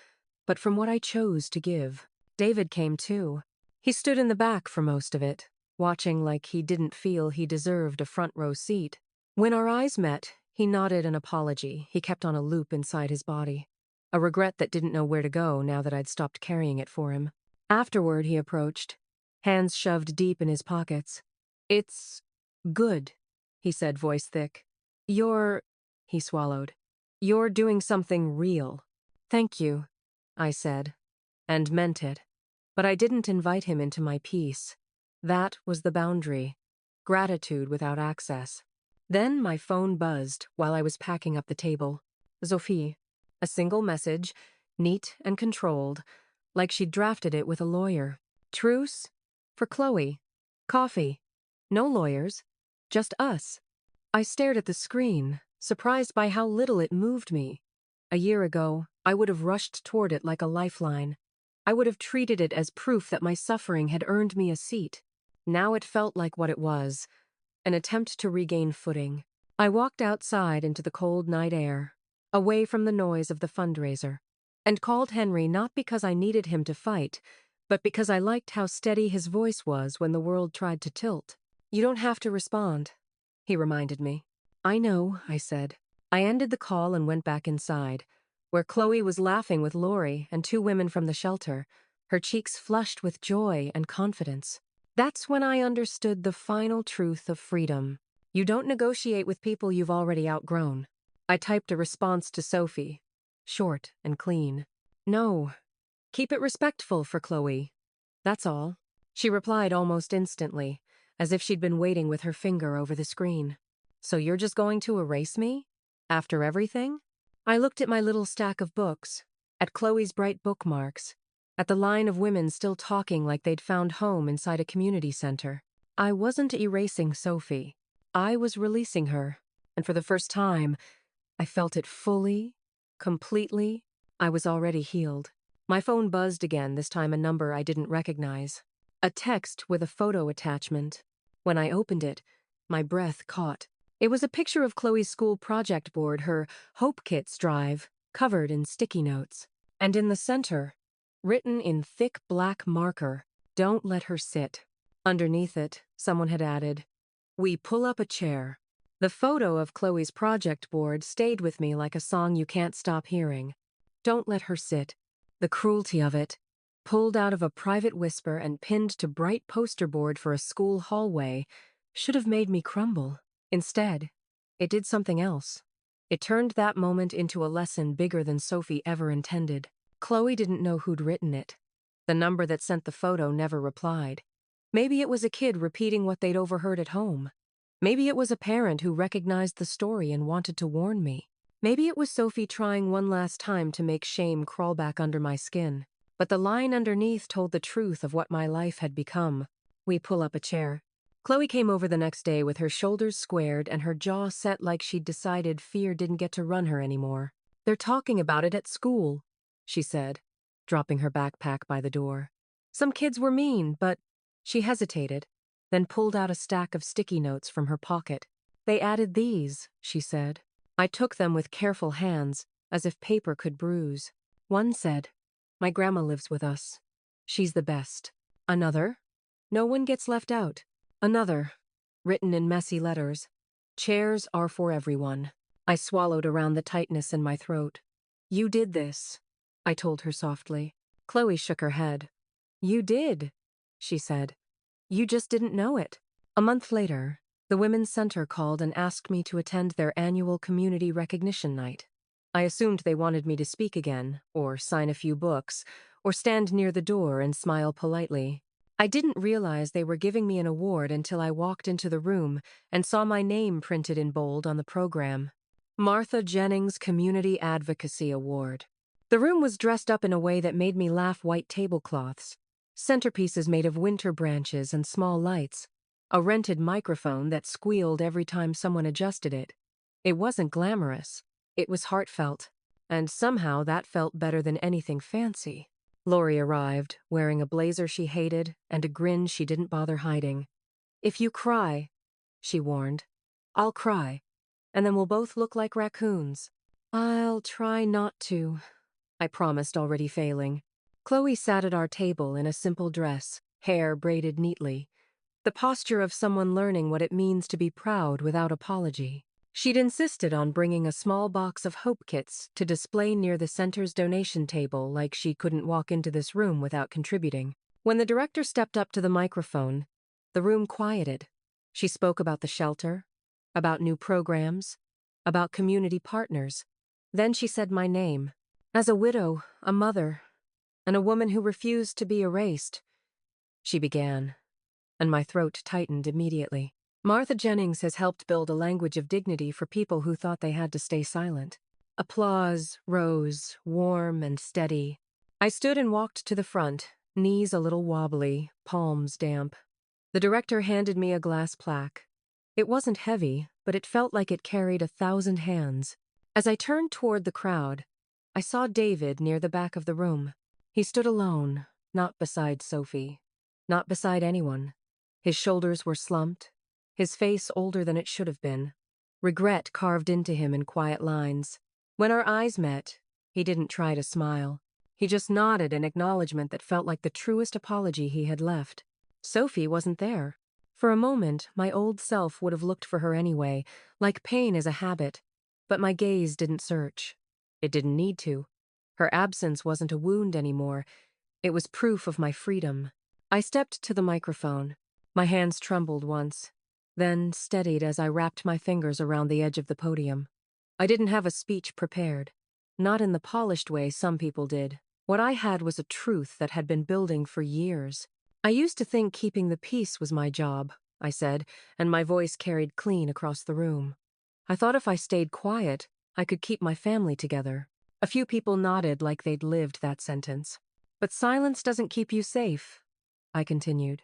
but from what I chose to give. David came too. He stood in the back for most of it, watching like he didn't feel he deserved a front row seat. When our eyes met, he nodded an apology he kept on a loop inside his body. A regret that didn't know where to go now that I'd stopped carrying it for him. Afterward, he approached, hands shoved deep in his pockets. "It's good," he said, voice thick. He swallowed. "You're doing something real." "Thank you," I said, and meant it. But I didn't invite him into my peace. That was the boundary. Gratitude without access. Then my phone buzzed while I was packing up the table. Sophie. A single message, neat and controlled, like she'd drafted it with a lawyer. "Truce? For Chloe. Coffee. No lawyers. Just us." I stared at the screen, surprised by how little it moved me. A year ago, I would have rushed toward it like a lifeline. I would have treated it as proof that my suffering had earned me a seat. Now it felt like what it was, an attempt to regain footing. I walked outside into the cold night air, away from the noise of the fundraiser, and called Henry not because I needed him to fight, but because I liked how steady his voice was when the world tried to tilt. "You don't have to respond," he reminded me. "I know," I said. I ended the call and went back inside, where Chloe was laughing with Lori and two women from the shelter, her cheeks flushed with joy and confidence. That's when I understood the final truth of freedom. You don't negotiate with people you've already outgrown. I typed a response to Sophie, short and clean. "No. Keep it respectful for Chloe. That's all." She replied almost instantly, as if she'd been waiting with her finger over the screen. "So you're just going to erase me? After everything?" I looked at my little stack of books, at Chloe's bright bookmarks, at the line of women still talking like they'd found home inside a community center. I wasn't erasing Sophie. I was releasing her, and for the first time, I felt it fully, completely. I was already healed. My phone buzzed again, this time a number I didn't recognize. A text with a photo attachment. When I opened it, my breath caught. It was a picture of Chloe's school project board, her Hope Kits drive, covered in sticky notes. And in the center, written in thick black marker, "Don't let her sit." Underneath it, someone had added, "We pull up a chair." The photo of Chloe's project board stayed with me like a song you can't stop hearing. Don't let her sit. The cruelty of it. Pulled out of a private whisper and pinned to bright poster board for a school hallway, should have made me crumble. Instead, it did something else. It turned that moment into a lesson bigger than Sophie ever intended. Chloe didn't know who'd written it. The number that sent the photo never replied. Maybe it was a kid repeating what they'd overheard at home. Maybe it was a parent who recognized the story and wanted to warn me. Maybe it was Sophie trying one last time to make shame crawl back under my skin. But the line underneath told the truth of what my life had become. We pull up a chair. Chloe came over the next day with her shoulders squared and her jaw set like she'd decided fear didn't get to run her anymore. "They're talking about it at school," she said, dropping her backpack by the door. "Some kids were mean, but—" She hesitated, then pulled out a stack of sticky notes from her pocket. "They added these," she said. I took them with careful hands, as if paper could bruise. One said, "My grandma lives with us. She's the best." Another, "No one gets left out." Another, written in messy letters, "Chairs are for everyone." I swallowed around the tightness in my throat. "You did this," I told her softly. Chloe shook her head. "You did," she said. "You just didn't know it." A month later, the Women's Center called and asked me to attend their annual community recognition night. I assumed they wanted me to speak again, or sign a few books, or stand near the door and smile politely. I didn't realize they were giving me an award until I walked into the room and saw my name printed in bold on the program. Martha Jennings Community Advocacy Award. The room was dressed up in a way that made me laugh. White tablecloths, centerpieces made of winter branches and small lights, a rented microphone that squealed every time someone adjusted it. It wasn't glamorous. It was heartfelt, and somehow that felt better than anything fancy. Lori arrived, wearing a blazer she hated and a grin she didn't bother hiding. "If you cry," she warned, "I'll cry, and then we'll both look like raccoons." "I'll try not to," I promised, already failing. Chloe sat at our table in a simple dress, hair braided neatly, the posture of someone learning what it means to be proud without apology. She'd insisted on bringing a small box of hope kits to display near the center's donation table, like she couldn't walk into this room without contributing. When the director stepped up to the microphone, the room quieted. She spoke about the shelter, about new programs, about community partners. Then she said my name. "As a widow, a mother, and a woman who refused to be erased," she began, and my throat tightened immediately. "Martha Jennings has helped build a language of dignity for people who thought they had to stay silent." Applause rose, warm and steady. I stood and walked to the front, knees a little wobbly, palms damp. The director handed me a glass plaque. It wasn't heavy, but it felt like it carried 1,000 hands. As I turned toward the crowd, I saw David near the back of the room. He stood alone, not beside Sophie, not beside anyone. His shoulders were slumped, his face older than it should have been, regret carved into him in quiet lines. When our eyes met, he didn't try to smile. He just nodded in acknowledgement that felt like the truest apology he had left. Sophie wasn't there. For a moment, my old self would have looked for her anyway, like pain is a habit, but my gaze didn't search. It didn't need to. Her absence wasn't a wound anymore. It was proof of my freedom. I stepped to the microphone. My hands trembled once, then steadied as I wrapped my fingers around the edge of the podium. I didn't have a speech prepared. Not in the polished way some people did. What I had was a truth that had been building for years. "I used to think keeping the peace was my job," I said, and my voice carried clean across the room. "I thought if I stayed quiet, I could keep my family together." A few people nodded like they'd lived that sentence. "But silence doesn't keep you safe," I continued.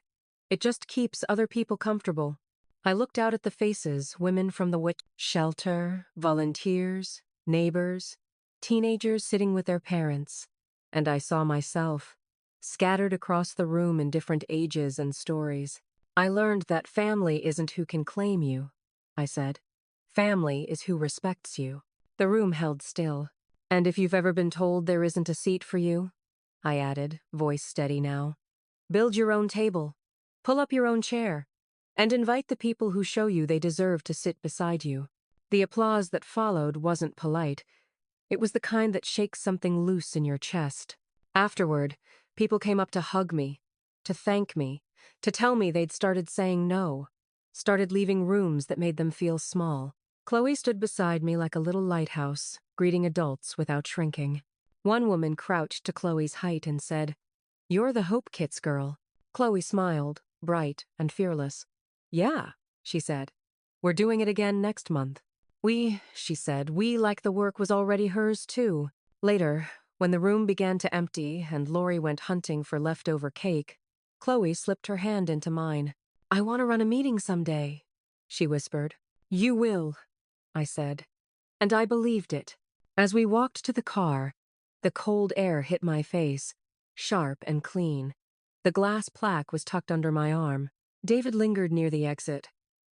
"It just keeps other people comfortable." I looked out at the faces, women from the witch shelter, volunteers, neighbors, teenagers sitting with their parents, and I saw myself, scattered across the room in different ages and stories. "I learned that family isn't who can claim you," I said. "Family is who respects you." The room held still. "And if you've ever been told there isn't a seat for you," I added, voice steady now, "build your own table, pull up your own chair, and invite the people who show you they deserve to sit beside you." The applause that followed wasn't polite. It was the kind that shakes something loose in your chest. Afterward, people came up to hug me, to thank me, to tell me they'd started saying no, started leaving rooms that made them feel small. Chloe stood beside me like a little lighthouse, greeting adults without shrinking. One woman crouched to Chloe's height and said, "You're the Hope Kits girl." Chloe smiled, bright and fearless. "Yeah," she said. "We're doing it again next month." She said, like the work was already hers too. Later, when the room began to empty and Lori went hunting for leftover cake, Chloe slipped her hand into mine. I want to run a meeting someday, she whispered. You will, I said. And I believed it. As we walked to the car, the cold air hit my face, sharp and clean. The glass plaque was tucked under my arm. David lingered near the exit,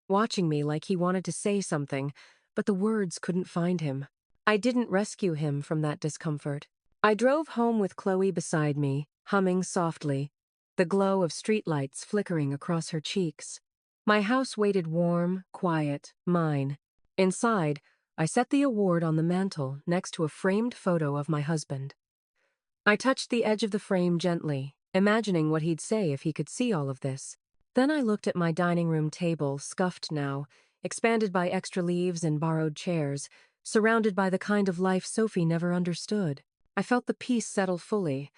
watching me like he wanted to say something, but the words couldn't find him. I didn't rescue him from that discomfort. I drove home with Chloe beside me, humming softly, the glow of streetlights flickering across her cheeks. My house waited warm, quiet, mine. Inside, I set the award on the mantel next to a framed photo of my husband. I touched the edge of the frame gently, imagining what he'd say if he could see all of this. Then I looked at my dining room table, scuffed now, expanded by extra leaves and borrowed chairs, surrounded by the kind of life Sophie never understood. I felt the peace settle fully,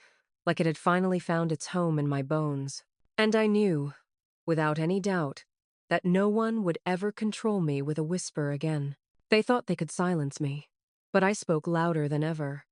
like it had finally found its home in my bones. And I knew, without any doubt, that no one would ever control me with a whisper again. They thought they could silence me, but I spoke louder than ever.